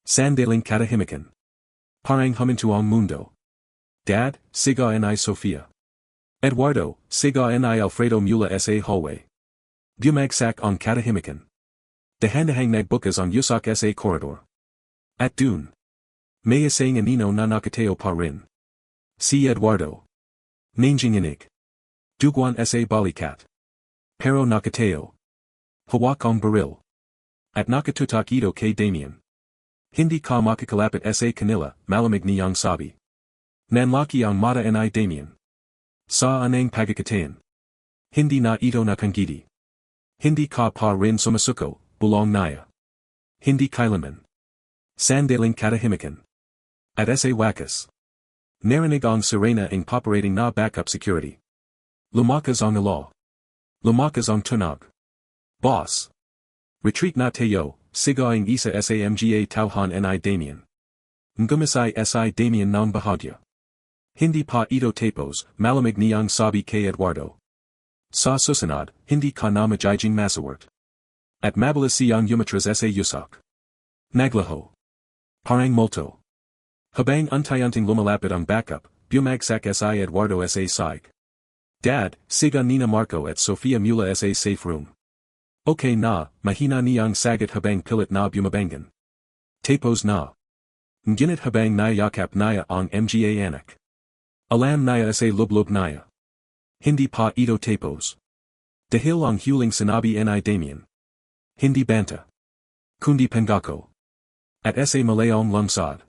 Sandaling katahimikan. Parang huminto ang mundo. Dad, siga and I Sophia. Eduardo, siga and I Alfredo mula sa hallway. Bumagsak ang katahimikan. Dahan-dahang nagbukas ang usok sa corridor. At dun. May isang anino na nakatayo pa rin. Si Eduardo. Nanginginig. Duguan sa balikat. Pero nakatayo. Hawak ang baril. At nakatutok ito kay Damien. Hindi ka makakalapit sa kanila, malamig niyang sabi. Nanlaki ang mata and I Damien. Sa anang pagkakatayan. Hindi na ito nakangiti. Hindi ka pa rin sumasuko, bulong niya. Hindi kailanman. Sandaling katahimikan. At sa wakas. Narinig ang sirena ng operating na backup security. Lumakas ang law. Lumakas ang tunog. Boss. Retreat na tayo, siga ang isa sa mga tauhan ni Damien. Ngumisay si Damien ng bahagya. Hindi pa ito tapos, malamig niyang sabi kay Eduardo. Sa susunod, hindi ka na magiging masawart. At mabilis siyang umatras sa usok. Naglaho. Parang multo. Habang unti-unting lumalapit ang backup, bumagsak si Eduardo sa side. Dad, siga Nina Marco at Sofia mula sa safe room. Okay na, mahina niyang sagat habang pilit na bumabangan. Tapos na. Ngunit habang nayakap niya ang mga anak. Alam niya sa lublog niya. Hindi pa ito tapos. Dahil ang huling sinabi ni Damien. Hindi banta. Kundi pangako. At sa malayong lungsod.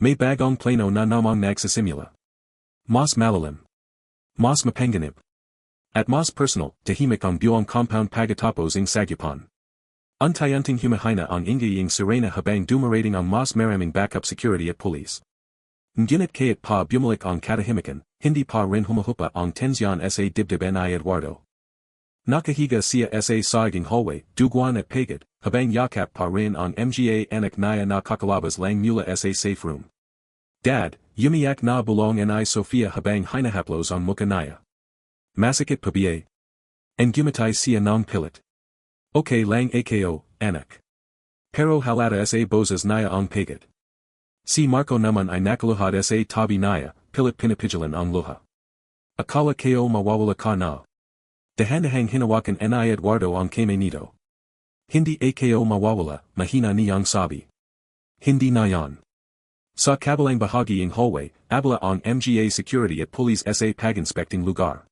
May bagong plano na namang nagsisimula. Mas malalim. Mas mapanganib. At mas personal, tahimik ang buong compound pagkatapos ng sagyupan. Unti-unting humahina ang ingaying sirena habang dumarating ang mas maraming backup security at police. Ngunit kahit pa bumalik ang katahimikan, hindi pa rin humuhupa ang tensyon sa dibdib ni Eduardo. Nakahiga siya sa saging hallway, duguan at pagod, habang yakap pa rin ang mga anak niya na kakalabas lang mula sa safe room. Dad, umiyak na bulong ni Sofia habang hinahaplos ang muka niya. Masakit pa biye. And gumatay siya ng pilit. Okay lang ako, anak. Pero halata sa boses niya ang pagod. Si Marco naman ay nakaluhad sa tabi niya, pilit pinapigilan ang luha. Akala ko mawawala ka na. Dahan-dahang hinawakan ni Eduardo ang kamay nito. Hindi ako mawawala, mahina niyang sabi. Hindi na yan. Sa kabilang bahagi ng hallway, abala ang mga security at police sa pag-inspecting lugar.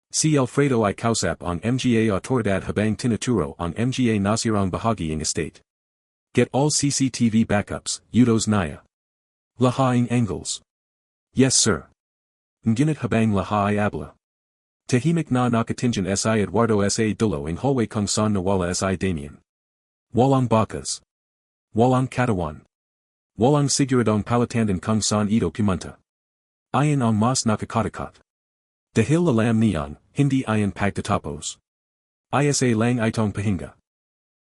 Si Alfredo ay kausap ang mga autoridad habang tinuturo ang mga nasirang bahagi ng estate. Get all CCTV backups, utos niya. Lahaing angles. Yes sir. Ngunit habang laha ay abala. Tahimik na nakatingin si Eduardo sa dulo ng hallway kung saan nawala si Damien. Walang bakas. Walang katawan. Walang siguradong palatandan kung saan ito pumunta. Ayon ang mas nakakatakot. Dahil alam niyang, hindi ayon pagtatapos. Isa lang itong pahinga.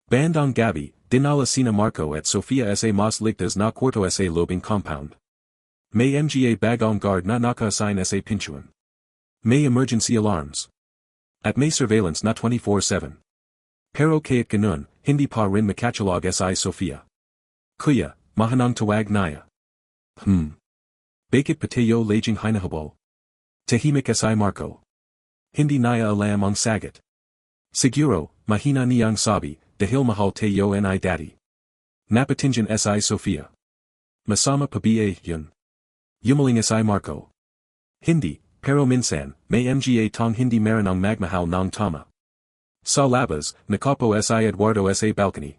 Bandang gabi, dinala sina Marco at Sofia sa mas ligtas na kwarto sa lobing compound. May mga bagong guard na naka-assign sa pintuan. May emergency alarms. At may surveillance na 24/7. Pero kahit ganun, hindi pa rin makatulog si Sofia. Kuya, mahanang tawag niya. Bakit patayo laging hinahabol? Tahimik si Marco. Hindi niya alam ang sagot. Siguro, mahina niyang sabi, dahil mahal tayo ni daddy. Napatingin si Sofia. Masama pa ba yun? Yumaling si Marco. Hindi, pero minsan, may mga tong hindi maranang magmahal ng tama. Sa labas, nakapo si Eduardo sa balcony.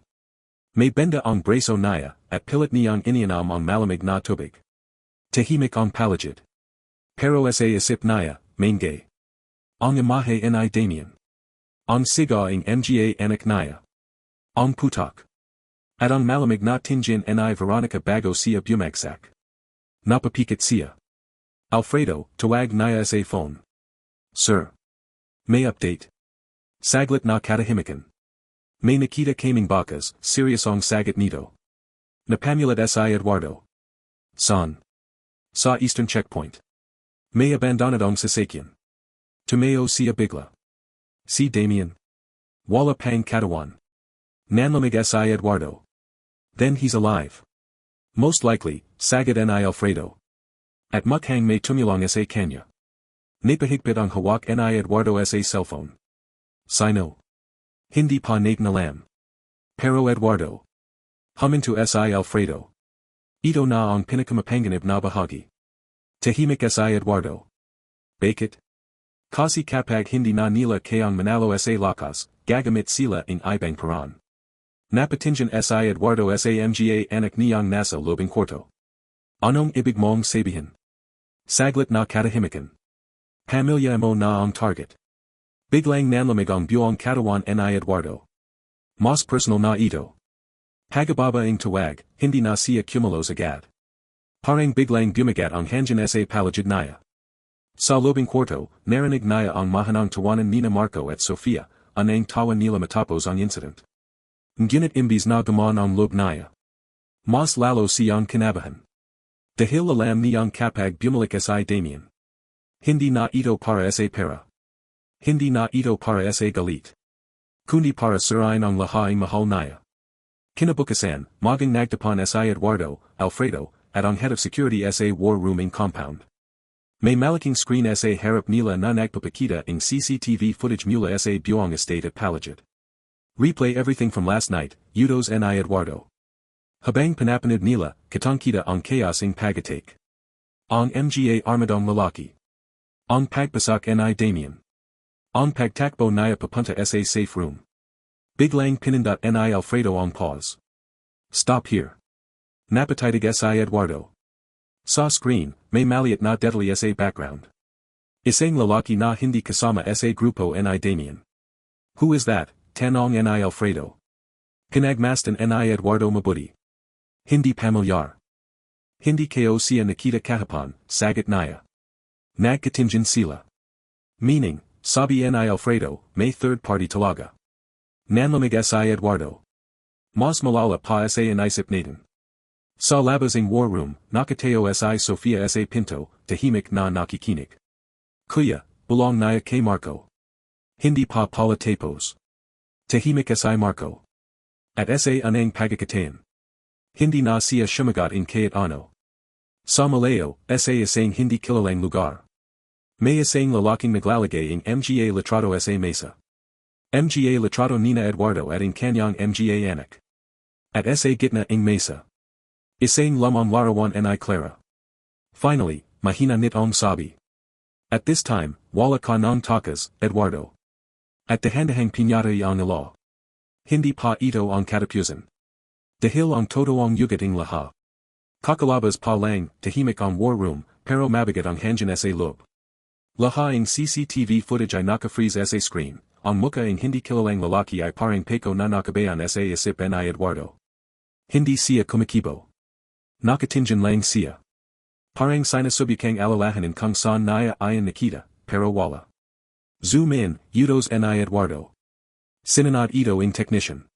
May benda ang braso niya, at pilit niyang inianam ang malamig na tubig. Tahimik ang palagid. Pero sa isip niya, maingay. Ang imahe ni Damien. Ang siga ng mga anak niya. Ang putok. At ang malamig na tinjin ni Veronica bago siya bumagsak. Napapikit siya. Alfredo, tawag niya sa phone. Sir. May update. Saglit na katahimikan. May nakita kaming bakas, serious ang sagat nito. Napamulat si Eduardo. San. Sa Eastern Checkpoint. May abandonadong sasakyan. Tumayo siya bigla. Si Damien. Wala pang katawan. Nanlamig si Eduardo. Then he's alive. Most likely, sagat ni Alfredo. At mukhang may tumulong sa kanya. Napahigpit ang hawak ni Eduardo sa cellphone. Sino. Hindi pa natin alam. Pero Eduardo. Huminto si Alfredo. Ito na ang pinakamapanganib na bahagi. Tahimik si Eduardo. Bakit? Kasi kapag hindi na nila kayang manalo sa lakas, gagamit sila ng ibang paraan. Napatinjan si Eduardo sa mga anak niyang nasa lobing kwarto. Anong ibig mong sabihin? Saglit na katahimikan. Pamilya mo na ang target. Biglang nanlamig ang buong katawan ni Eduardo. Mas personal na ito. Pagababa ang tawag, hindi na siya kumulos agad. Parang biglang gumagat ang hangin sa palagid niya. Sa lobing kwarto, narinig niya ang mahanang tawanan nina Marco at Sofia, anang tawa nila matapos ang incident. Ngunit imbis na gumaan ang loob niya. Mas lalo siyang kinabahan. Dahil alam niyang kapag bumalik si Damien. Hindi na ito para sa pera. Hindi na ito para sa galit. Kundi para sirain ang lahat ng mahal niya. Kinabukasan, magang nagtapan si Eduardo, Alfredo, at ang head of security sa war rooming compound. May malaking screen sa harap nila na nagpapakita ng CCTV footage mula sa buong estate at palagid. Replay everything from last night, Udos ni Eduardo. Habang pinapanood nila, kitang-kita ang chaos ng pag-atake. Ang mga armadong lalaki. Ang pagpasak ni Damien. Ang pagtakbo niya papunta sa safe room. Biglang pinindot ni Alfredo ang pause. Stop here. Napatitig si Eduardo. Sa screen, may maliit na detalye sa background. Isang lalaki na hindi kasama sa grupo ni Damien. Who is that? Tanong ni Alfredo. Pinagmasdan ni Eduardo mabuti. Hindi pamilyar. Hindi kayo siya nakita kahapon, sagat niya. Nagkatinjan sila. Meaning, sabi ni Alfredo, may third party talaga. Nanlamig si Eduardo. Mas malala pa sa inisip natin. Sa labas ng war room, nakatayo si Sofia sa pinto, tahimik na nakikinig. Kuya, bulong niya kay Marco. Hindi pa pala tapos. Tahimik si Marco. At sa anang pagkakatayan. Hindi na siya sumagot in kahit ano. Sa malayo, sa isang hindi kilalang lugar. May isang lalaking naglalagay ng mga litrato sa mesa. Mga litrato nina Eduardo at ang kanyang mga anak. At sa gitna ng mesa. Isang lamang larawan ni Clara. Finally, mahina nitong sabi. At this time, wala ka ng takas, Eduardo. At dahan-dahang pinyata ang ilo. Hindi pa ito ang katapusan. Dahil ang todo ang yugating lahat. Kakalabas pa lang, tahimik ang war room, pero mabigat ang hangin sa loob. Lahat ang CCTV footage ay naka-freeze sa screen, ang muka ang hindi kilalang lalaki ay parang peko na nakabayan sa isip ni Eduardo. Hindi siya kumikibo. Nakatinjan lang siya. Parang sinasubukang alalahanin kung saan niya ayan nakita, pero wala. Zoom in, Udos ni Eduardo. Sinanad ito ang technician.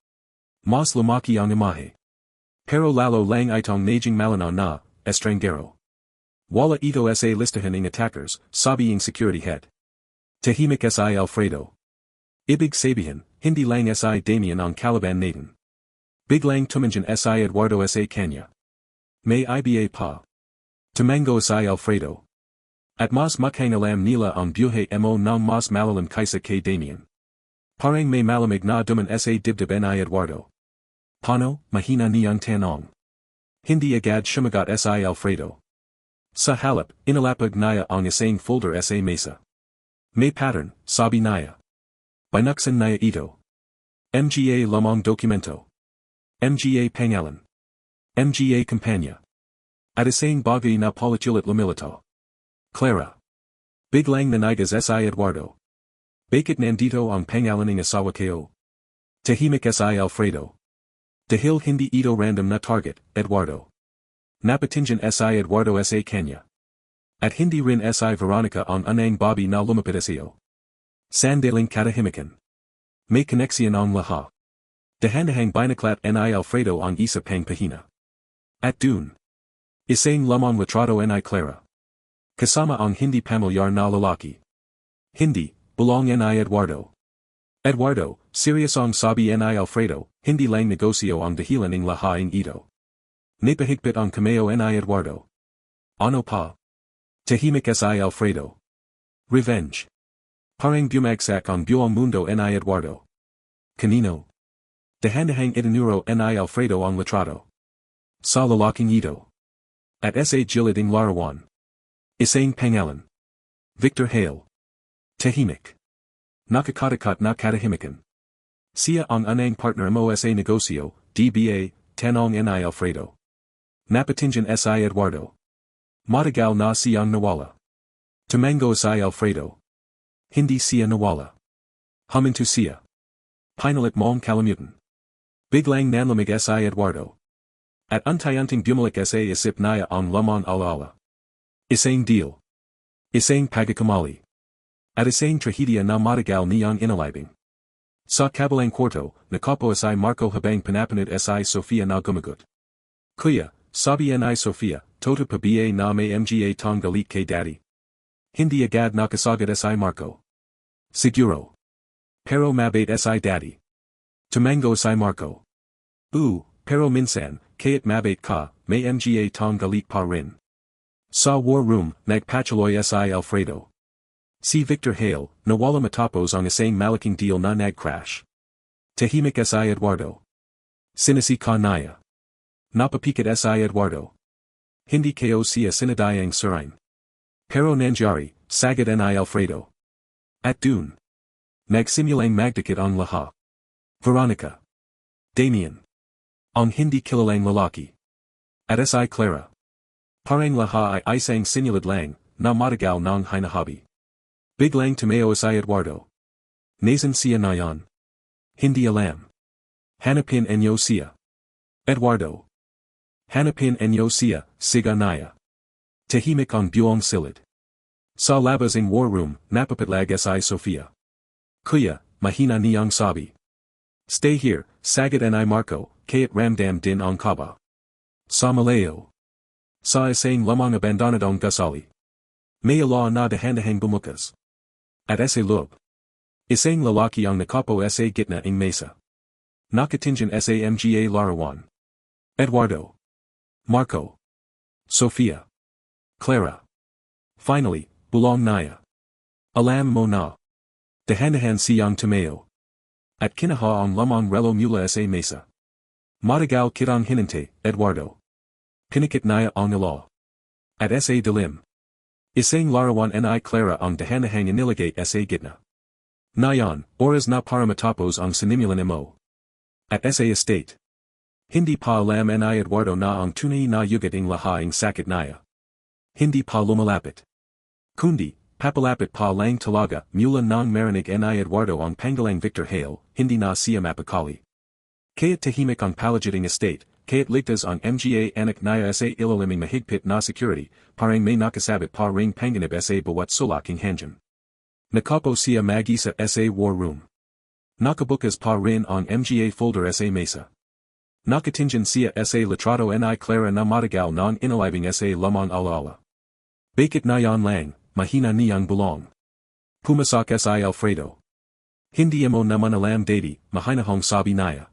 Mas lumaki ang imahe. Pero lalo lang itong naging malinaw na, estranggero. Wala ito sa listahan ng attackers, sabi ang security head. Tahimik si Alfredo. Ibig sabihin, hindi lang si Damien ang kalaban natin. Biglang tuminjan si Eduardo sa kanya. May iba pa. Tumango si Alfredo. At mas mukhang alam nila ang buhay mo ng mas malalim kaysa kay Damien. Parang may malamig na duman sa dibdib ni Eduardo. Paano, mahina niyang tanong. Hindi agad sumagot si Alfredo. Sa halip, inalapag niya ang isang folder sa mesa. May pattern, sabi niya. Binuksan niya ito. Mga lamang dokumento. Mga pangalan. Mga kampanya. At isang bagay na politulit lumilito. Clara. Biglang nanigas si Eduardo. Bakit nandito ang pangalan ng asawa kayo? Tahimik si Alfredo. Dahil hindi ito random na target, Eduardo. Napatinjan si Eduardo sa Kanya. At hindi rin si Veronica ang anang Bobby na lumapit sa'yo. Sandaling katahimikan. May koneksyon ang lahat. Dahandahang binaklat ni Alfredo ang isa pang pahina. At dun. Isang lamang litrato ni Clara. Kasama ang hindi pamilyar na lalaki. Hindi, bulong ni Eduardo. Eduardo, serious ang sabi ni Alfredo, hindi lang negosyo ang dahilan ng lahaing ito. Napahigpit ang kameo ni Eduardo. Ano pa? Tahimik si Alfredo. Revenge. Parang bumagsak ang buong mundo ni Eduardo. Kanino? Dahandahang itinuro ni Alfredo ang litrato. Sa lalaking ito. At sa gilid ng larawan. Isang pangalan. Victor Hale. Tahimik. Nakakatakot na katahimikan. Siya ang anang partner mo sa negosyo, DBA, tanong ni Alfredo. Napatinjan si Eduardo. Matagal na siyang nawala. Tumango si Alfredo. Hindi siya nawala. Huminto siya. Pinalit mong kalimutan. Biglang nanlamig si Eduardo. At untayanting bumalik sa isip niya ang lamang alaala. Isang deal. Isang pagkakamali. At isang trahedya na matagal niyang inalibing. Sa kabilang kwarto, nakapo si Marco habang pinapanood si Sofia na gumagot. Kuya, sabi ni Sofia, toto pa ba na may mga tong galit kay daddy? Hindi agad nakasagot si Marco. Siguro. Pero mabait si daddy. Tumango si Marco. Pero minsan, kahit mabait ka, may mga tong galit pa rin. Sa war room, nagpatuloy si Alfredo. Si Victor Hale, nawala matapos ang isang malaking deal na nag-crash. Tahimik si Eduardo. Sinisi ka niya. Napapikit si Eduardo. Hindi kayo siya sinadayang surain. Pero nangyari, sagad ni Alfredo. At dun. Nagsimulang magdikit ang lahat. Veronica. Damien. Ang hindi kilalang lalaki. At si Clara. Parang lahat ay isang sinulid lang, na matagal ng hinahabi. Biglang tumayo si Eduardo. Nasan siya na yan? Hindi alam. Hanapin enyo siya. Eduardo. Hanapin enyo siya, siga naya. Tahimik ang buong silid. Sa labas ng war room, napapatlag si Sofia. Kuya, mahina niyang sabi. Stay here, sagad ni Marco, kahit ramdam din ang kaba. Sa malayo. Sa isang lamang abandonadong gusali. May ala na dahandahang bumukas. At sa loob. Isang lalaki ang nakapo sa gitna ng mesa. Nakatinjan sa mga larawan. Eduardo. Marco. Sofia. Clara. Finally, bulong niya. Alam mo na. Dahandahan siyang tumayo. At kinaha ang lamang relo mula sa mesa. Matagal kitang hinante, Eduardo. Pinikit niya ang ilo. At sa dilim. Isang larawan ni Clara ang dahanahang inilagay sa gitna. Nayon, oras na para matapos ang sinimulan mo. At sa estate. Hindi pa alam ni Eduardo na ang tunay na yugat ng lahaing sakit niya. Hindi pa lumalapit. Kundi, papalapit pa lang talaga mula nang marinig ni Eduardo ang pangalang Victor Hale, hindi na siya mapakali. Kaya't tahimik ang palagiting estate, kaya't ligtas ang mga anak niya sa ilaliming mahigpit na security, parang may nakasabit pa ring panganib sa bawat sulaking handyan. Nakapo siya mag-isa sa war room. Nakabukas pa rin ang mga folder sa mesa. Nakatinjan siya sa litrato ni Clara na matagal nang inalibing sa lamang alaala. Bakit na yan lang, mahina niyang bulong. Pumasak si Alfredo. Hindi mo naman alam daddy, mahinahong sabi niya.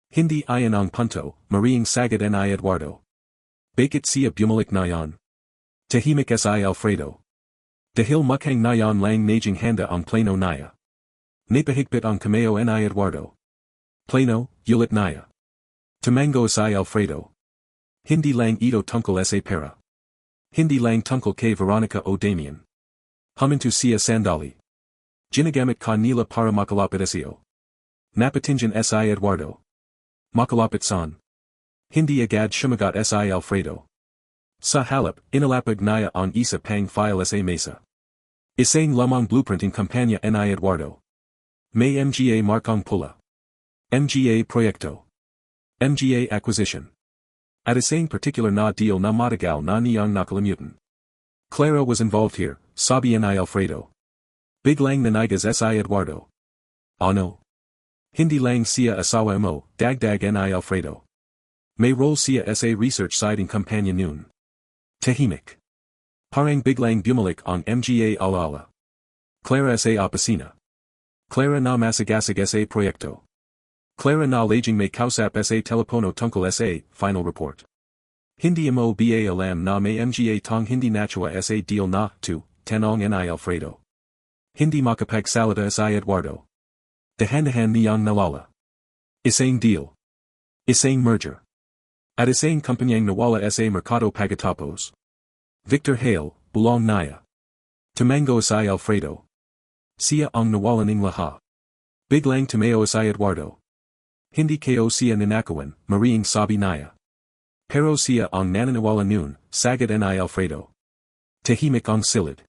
Hindi ayan ang punto, mariing sagad ni Eduardo. Bakit siya bumalik na yan? Tahimik si Alfredo. Dahil mukhang na yan lang najing handa ang plano niya. Napahigpit ang kameo ni Eduardo. Plano, ulit niya. Tumango si Alfredo. Hindi lang ito tungkol sa pera. Hindi lang tungkol kay Veronica o Damien. Huminto siya sandali. Ginagamit kanila para makalapit siyo. Napatinjan si Eduardo. Makalapit san. Hindi agad sumagot si Alfredo. Sa halip, inalapag niya ang isa pang file sa mesa. Isang lamang blueprinting kampanya ni Eduardo. May mga markang pula. Mga proyekto. Mga acquisition. At isang particular na deal na matagal na niyang nakalimutan. Clara was involved here, sabi ni Alfredo. Biglang nanigas si Eduardo. Ano? Hindi lang siya asawa mo, dagdag ni Alfredo. May role siya sa research side ng kampanya noon. Tahimik. Parang biglang bumalik ang mga alaala. Clara sa opisina. Clara na masagasig sa proyekto. Clara na laging may kausap sa telepono tungkol sa final report. Hindi mo ba alam na may mga tong hindi natwa sa deal na to, tanong ni Alfredo. Hindi makapagsalita si Eduardo. Dahan-dahan niyang nalala. Isang deal. Isang merger. At isang kumpanyang nawala sa merkado pagkatapos. Victor Hale, bulong niya. Tumango si Alfredo. Siya ang nawala ng lahat. Biglang tumayo si Eduardo. Hindi kayo siya ninakawan, mariing sabi niya. Pero siya ang nananiwala noon, sagad ni Alfredo. Tahimik ang silid.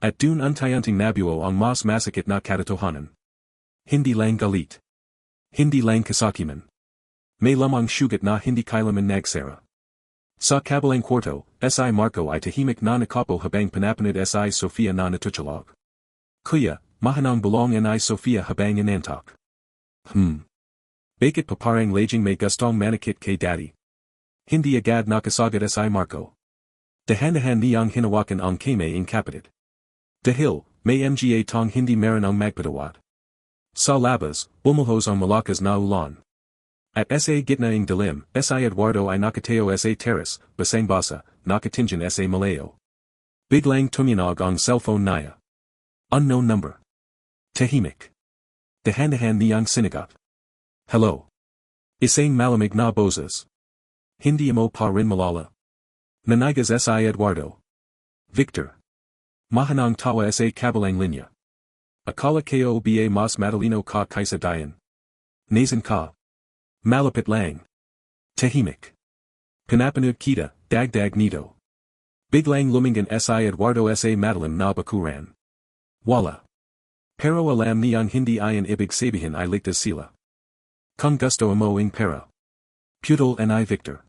At dun untayanting nabuo ang mas masakit na katotohanan. Hindi lang galit. Hindi lang kasakiman. May lamang sugat na hindi kailanman nagsara. Sa kabilang kwarto, si Marco ay tahimik na nakapo habang pinapanood si Sofia na natutulog. Kuya, mahanang bulong ni Sofia habang inantok. Bakit paparang laging may gustong manikit kay daddy? Hindi agad nakasagad si Marco. Dahan-dahan niyang hinawakan ang kamay ng kapatid. Dahil, may mga tong hindi meron ang magpatawad. Sa labas, bumuhos ang malakas na ulan. At sa gitna ng dilim, si Eduardo ay nakatayo sa terrace, basang-basa, nakatingin sa malayo. Biglang tuminog ang cellphone niya. Unknown number. Tahimik. Dahan-dahan niyang sinigat. Hello. Isang malamig na boses. Hindi mo pa rin malala. Nanigas si Eduardo. Victor. Mahanang tawa sa kabilang linya. Akala ko ba mas matalino ka kaysa dayan. Nasan ka? Malapit lang. Tahimik. Pinapanood kita, dagdag nito. Biglang lumingan si Eduardo sa madalim na bakuran. Wala. Pero alam niyang hindi ayan ibig sabihin ay ligtas sila. Kung gusto mo ng pera. Putol ni Victor.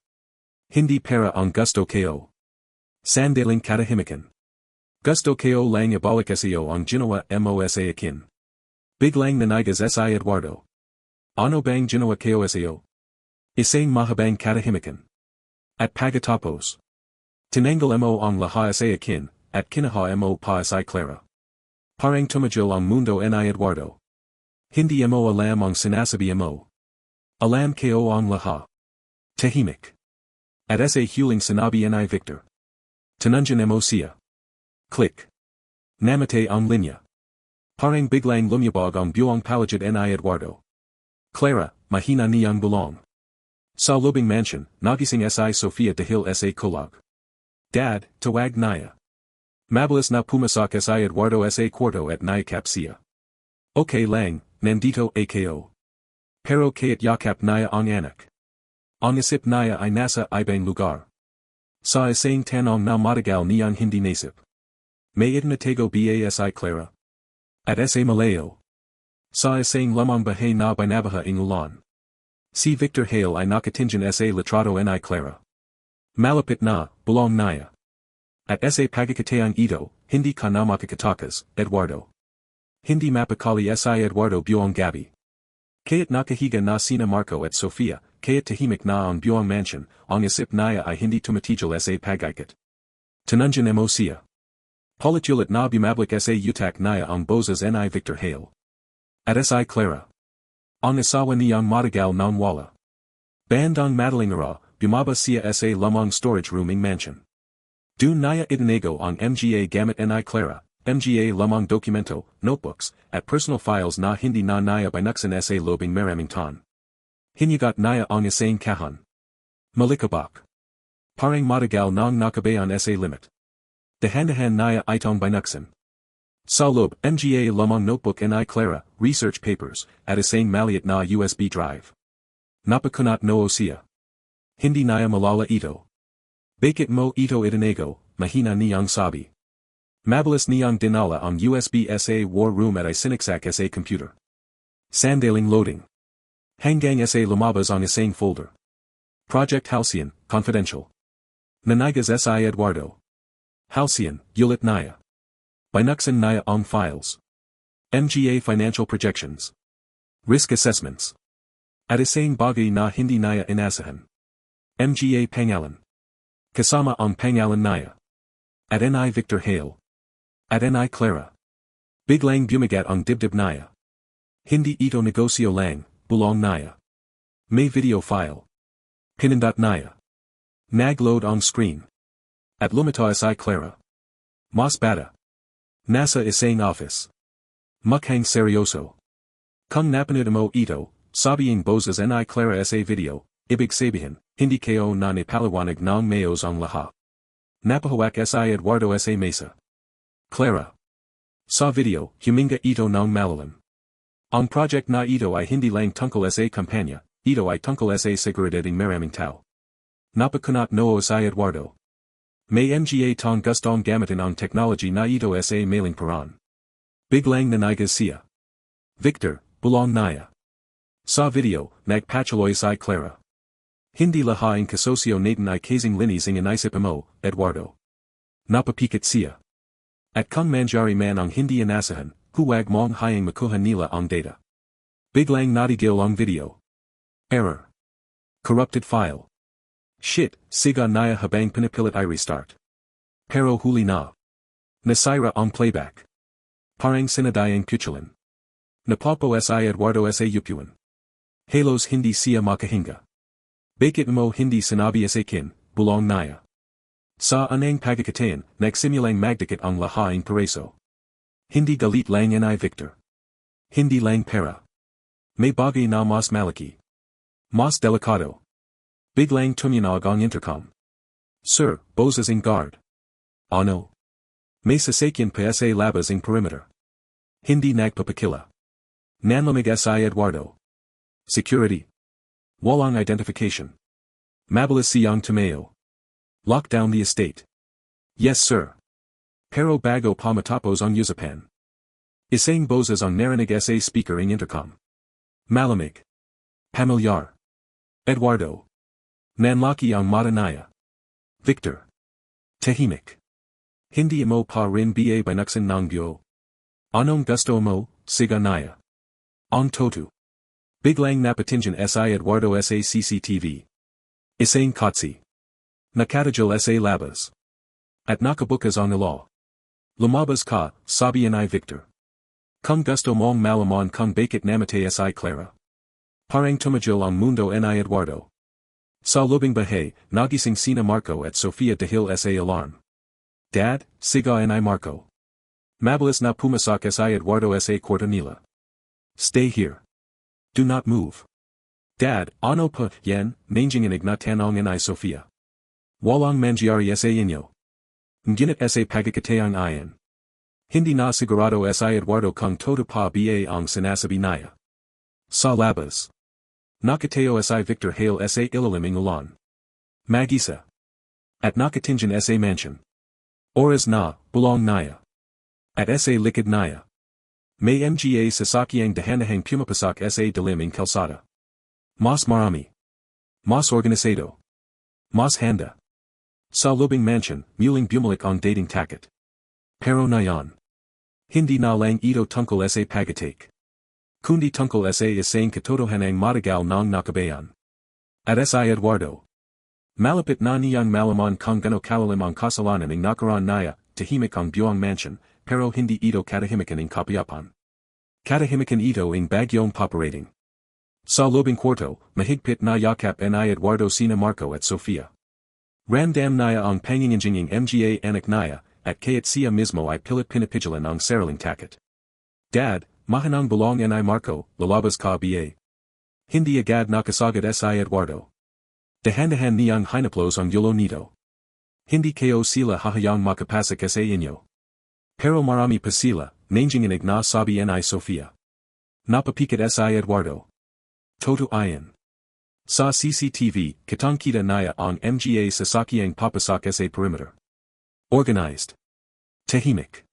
Hindi pera ang gusto ko. Sandaling katahimikan. Gusto ko lang ibalik ang ginawa mo sa akin. Biglang nanigas si Eduardo. Ano bang ginawa ko sa isang mahabang katahimikan. At pagkatapos. Tinanggal mo ang lahat sa akin, at kinaha mo pa si Clara. Parang tumagil ang mundo ni Eduardo. Hindi mo alam ang sinasabi mo. Alam ko ang lahat. Tahimik. At sa huling sinabi ni Victor. Tinanjan mo siya. Click. Namatay ang linya. Parang biglang lumiyabog ang buong palagid ni Eduardo. Clara, mahina niyang bulong. Sa lubing mansion, nagising si Sofia dahil sa kulog. Dad, tawag niya. Mabilis na pumasok si Eduardo sa kwarto at niyakap siya. Okay lang, nandito ako. Pero kaya't yakap niya ang anak. Ang isip niya ay nasa ibang lugar. Sa isang tanong na matagal niyang hindi nasip. May itinatago ba si Clara? At sa malayo. Sa isang lamang bahay na binabaha ng ulan. Si Victor Hale ay nakatingin sa litrato ni Clara. Malapit na, bulong niya. At sa pagkakataang ito, hindi ka na makakatakas, Eduardo. Hindi mapakali si Eduardo buong gabi. Kaya't nakahiga na sina Marco at Sofia, kaya't tahimik na ang buong mansion, ang isip niya ay hindi tumatigil sa pag-ikot. Tinanjan mo siya. Politulit na bumablik sa utak niya ang boses ni Victor Hale. At si Clara. Ang asawa niyang matagal na wala. Bandang madaling ara, bumaba siya sa lamang storage rooming mansion. Dun niya itinago ang mga gamit ni Clara. Mga lamang dokumento, notebooks, at personal files na hindi na niya binuksan sa lobing maraming ton. Hinigat niya ang isang kahon. Malikabak. Parang matagal nang nakabayan sa limit. Dahan-dahan niya itong binuksan. Sa loob, mga lamang notebook ni Clara, research papers, at isang maliit na USB drive. Napakunat noo siya. Hindi niya malala ito. Bakit mo ito itinago, mahina niyang sabi. Mabilis niyang dinala ang USB sa war room at isinaksak sa computer. Sandaling loading. Hanggang sa lumabas ang isang folder. Project Halcyon, Confidential. Nanigas si Eduardo. Halcyon, Ulit Naya. Binuksan Naya ang files. MGA Financial Projections. Risk Assessments. At isang bagay na hindi Naya inasahan. MGA Pangalan. Kasama ang Pangalan Naya. At Ni Victor Hale. At Ni Clara. Biglang bumigat ang dibdib Naya. Hindi ito negosyo lang, bulong Naya. May video file. Pinindot Naya. Nag-load on screen. At lumitaw si Clara. Mas bata. Nasa isang office. Mukhang seryoso. Kung napanood mo ito, sabihin boses Ni Clara sa video, ibig sabihin, hindi kayo na nipaliwanag ng mayos ang lahat. Napahawak si Eduardo sa mesa. Clara. Sa video, huminga ito ng malalim. Ang project na ito ay hindi lang tungkol sa kampanya, ito ay tungkol sa seguridad ng maraming tao. Napakunat noo si Eduardo. May mga tong gustong gamitin ang technology na ito sa mailing paraan. Biglang nanigas siya. Victor, bulong Naya. Sa video, nagpatuloy si Clara. Hindi lahaing kasosyo natin ay kasing linis ang inisip mo, Eduardo. Napapikit siya. At kung manjari man ang hindi inasahan, huwag mong hayang makuha nila ang data. Biglang natigil ang video. Error. Corrupted file. Shit, siga Naya habang pinipilit I restart. Pero huli na. Nasira ang playback. Parang sinadayang putulin. Napopo si Eduardo sa upuan. Halos hindi siya makahinga. Bakit mo hindi sinabi sa akin, bulong Naya. Sa anang pagkakataon, nagsimulang magdikit ang lahaing pereso. Hindi galit lang Ni Victor. Hindi lang pera. May bagay na mas malaki. Mas delikado. Biglang tuminog ang intercom. Sir, boses ang guard. Ano? May sasakyan pa sa labas ang perimeter. Hindi nagpapakila. Nanlamig si Eduardo. Security. Walang identification. Mabilis siyang tumayo. Lock down the estate. Yes sir. Pero bago pa matapos ang usapan. Isang boses ang narinig sa speaker ng intercom. Malamig. Pamilyar. Eduardo. Nanlaki ang mata Naya. Victor. Tahimik. Hindi mo pa rin ba binuksan ng buo. Anong gusto mo, siga Naya? Ang totu. Biglang napatingin si Eduardo sa CCTV. Isang kotse. Nakatagil sa labas. At nakabukas ang ilaw. Lumabas ka, sabi Ni Victor. Kung gusto mong malaman kung bakit namatay si Clara. Parang tumagil ang mundo Ni Eduardo. Sa lubing bahay, nagising sina Marco at Sofia dahil sa alarm. Dad, siga Ni Marco. Mabilis na pumasak si Eduardo sa kwarto nila. Stay here. Do not move. Dad, ano pa yan, nangying na tanong Ni Sofia. Walang mangyari sa inyo. Ngunit sa pagkakataong iyan. Hindi na sigurado si Eduardo kung todo pa ba ang sinasabi Naya. Sa labas. Nakatayo si Victor Hale sa ilalim ng ulan. Mag-isa. At nakatingin sa mansion. Oras na, bulong Naya. At sa likod Naya. May mga sasakyang dahan-dahang pumapasak sa dilim ng kalsada. Mas marami. Mas organisado. Mas handa. Sa lubing mansion, muling bumalik ang dating tacket. Pero nayon. Hindi na lang ito tungkol sa pagtake. Kundi tungkol sa isang katotohanang matagal ng nakabayan. At si Eduardo. Malapit na niyang malaman kung gano kalalim ang kasalanan ng nakaraan Naya, tahimik ang buong mansion, pero hindi ito katahimikan ng kapayapan. Katahimikan ito ang bagyong paparating. Sa lobing kwarto, mahigpit na yakap Ni Eduardo sina Marco at Sofia. Ramdam Naya ang panginginjinging mga anak Naya, at kayat siya mismo ay pilit pinapigilan ang sariling takat. Dad, mahanang bulong Ni Marco, lalabas ka ba? Hindi agad nakasagad si Eduardo. Dahan-dahan niyang hinaplos ang yulo nito. Hindi kayo sila hahayang makapasok sa inyo. Pero marami pa sila, nangying na sabi Ni Sofia. Napapikit si Eduardo. Toto ayan. Sa CCTV, kitang-kita Naya ang mga sasakyang papasak sa perimeter. Organized. Tahimik.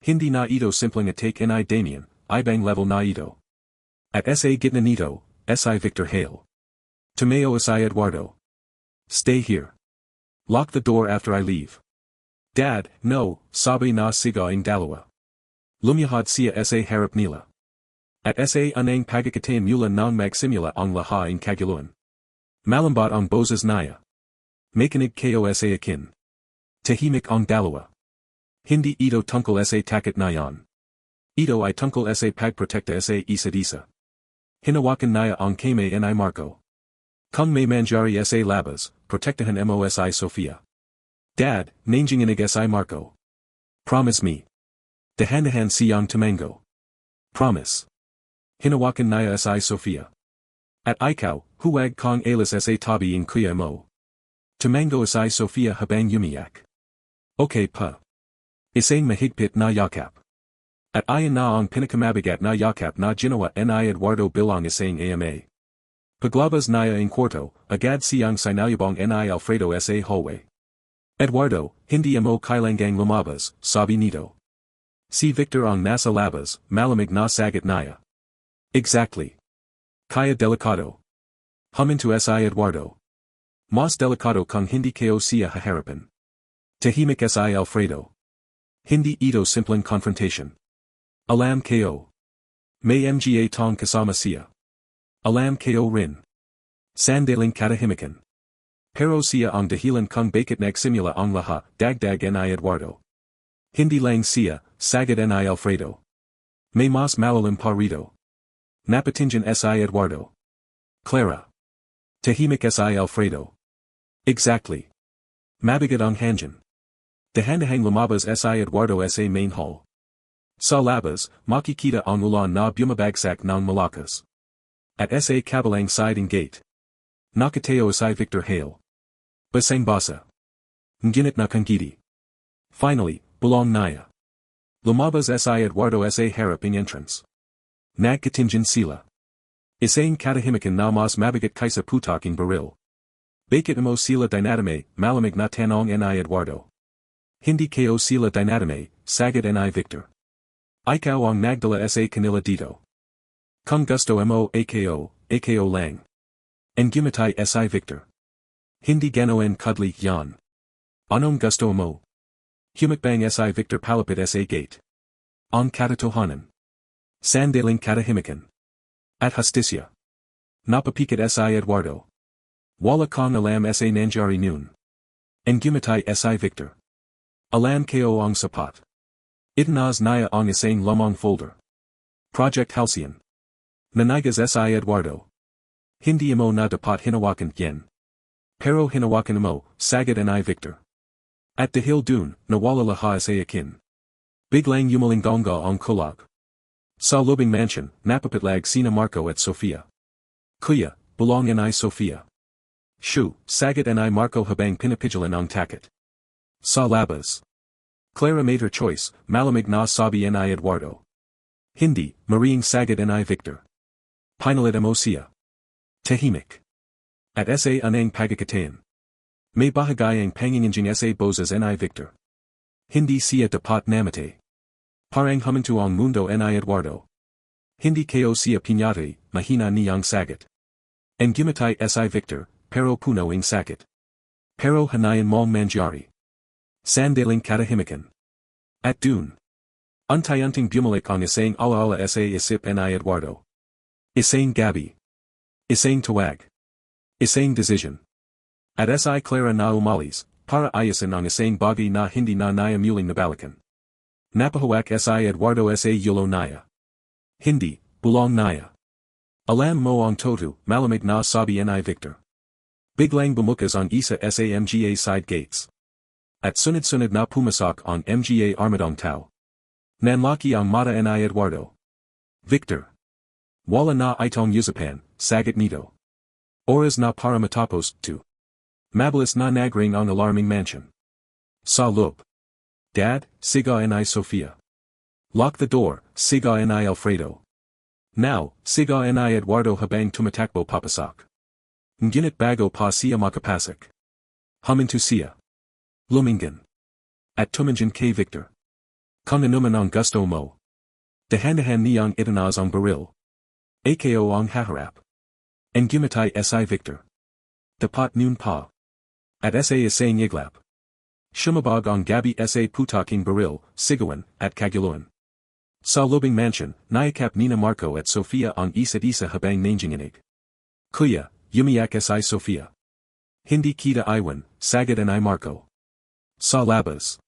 Hindi na ito simpleng attack Ni Damien, ibang level na ito. At sa gitna nito, si Victor Hale. Tomeo si Eduardo. Stay here. Lock the door after I leave. Dad, no, sabi na siga ing dalawa. Lumyahad siya sa harap nila. At sa unang pagkakatain mula ng magsimula ang laha ing kaguluhan. Malambat ang boses naya. Makinig kayo sa akin. Tahimik ang dalawa. Hindi ito tungkol sa takot na yan. Ito ay tungkol sa pagprotekta sa isa't isa. Hinawakan naya ang kamay ni Marco. Kung may manjari sa labas, protektahan mo si Sofia. Dad, nanginginig si Marco. Promise me. Dahan-dahan siyang tumango. Promise. Hinawakan naya si Sofia. At ikaw, huwag kang alis sa tabi ng kuya mo. Tumango si Sofia habang umiyak. Okay pa. Isang mahigpit na yakap. At ayon na ang pinakamabigat na yakap na ginawa ni Eduardo bilang isang ama. Paglabas naya ang kwarto, agad siyang sinayabong ni Alfredo sa hallway. Eduardo, hindi mo kailangang lumabas, sabi nito. Si Victor ang nasa labas, malamig na sagot naya. Exactly. Kaya delikado. Huminto si Eduardo. Mas delikado kung hindi kayo siya haharapin. Tahimik si Alfredo. Hindi ito simpleng confrontation. Alam kayo. May mga tong kasama siya. Alam kayo rin. Sandaling katahimikan. Pero siya ang dahilan kung bakit nagsimula ang lahat, dagdag ni Eduardo. Hindi lang siya, sagad ni Alfredo. May mas malalim pa rito. Napatingin si Eduardo. Clara. Tahimik si Alfredo. Exactly. Mabigat ang hangin. Dahan-dahang lumabas si Eduardo sa main hall. Sa labas, makikita ang ulan na bumabagsak ng malakas. At sa kabilang side ng gate. Nakateo si Victor Hale. Basang-basa. Ngunit na kangiti. Finally, bulong naya. Lumabas si Eduardo sa harap ng entrance. Nagkatingin sila. Isang katahimikan na mas mabigat kaysa putaking baril. Bakit mo sila dinadame, malamig na tanong ni Eduardo. Hindi kayo sila dinadame, sagad ni Victor. Ikaw ang nagdala sa kanila dito. Kung gusto mo ako lang. Ang gumatay si Victor. Hindi ganoon kudli yan. Anong gusto mo? Humakbang si Victor palapit sa gate. Ang katotohanan. Sandaling katahimikan. At hustisya. Napapikat si Eduardo. Wala kang alam sa nangyari noon. Ang gumatay si Victor. Alam kayo ang sapat. Itinaz naya ang isang lumang folder. Project Halcyon. Nanigas si Eduardo. Hindi mo na dapat hinawakan yan. Pero hinawakan mo, sagad ni Victor. At dahil dun, nawala lahat sa akin. Biglang yumalinggonga ang kulag. Sa lobing mansion, napapitlag sina Marco at Sofia. Kuya, bulong ni Sofia. Shoo, sagad ni Marco habang pinapigilan ang takot. Sa labas. Clara made her choice, malamig na sabi ni Eduardo. Hindi, mariing sagad ni Victor. Pinalit mo siya. Tahimik. At sa anang pagkakatain. May bahagayang panginginjing sa boses ni Victor. Hindi siya dapat namatay. Parang huminto ang mundo ni Eduardo. Hindi kayo siya pinyati, mahina niyang sagot. Ang gumatay si Victor, pero puno ang sakit. Pero hanayan mong mangyari. Sandaling katahimikan. At dun. Unti-unting bumalik ang isang alaala sa isip ni Eduardo. Isang gabi. Isang tawag. Isang decision. At si Clara na umalis, para ayasin ang isang bagay na hindi na naya muling nabalikan. Napahawak si Eduardo sa yulo naya. Hindi, bulong naya. Alam mo ang toto, malamig na sabi ni Victor. Biglang bumukas ang isa sa mga side gates. At sunod-sunod na pumasok ang mga armadong tao. Nanlaki ang mata ni Eduardo. Victor. Wala na itong usapan, sagot nito. Oras na para matapos, to. Mabilis na nagring ang alarming mansion. Sa loob. Dad, siga ni Sofia. Lock the door, siga ni Alfredo. Now, siga ni Eduardo habang tumatakbo papasok. Ngunit bago pa siya makapasok. Huminto siya. Lumingan. At tumingin kay Victor. Kung anuman ang gusto mo. Dahan-dahan niyang itinaz ang baril. Ako ang haharap. En gumatay si Victor. Dapat noon pa. At sa isang iglap. Shumabog ang gabi sa putaking baril, sigawan, at kaguluan. Sa lobing mansion, nayakap Nina Marco at Sofia ang isa't isa habang nanginginig. Kuya, umiyak si Sofia. Hindi kita iwan, sagad and I Marco. Sa labas.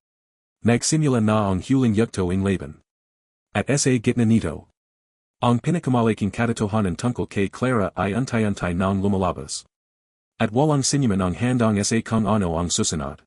Nagsimula na ang huling yugto ng laban. At sa gitna nito. Ang pinakamalaking katotohanan tungkol kay Clara ay antay-antay nang lumalabas. At walang sinuman ang handang sa kung ano ang susunod.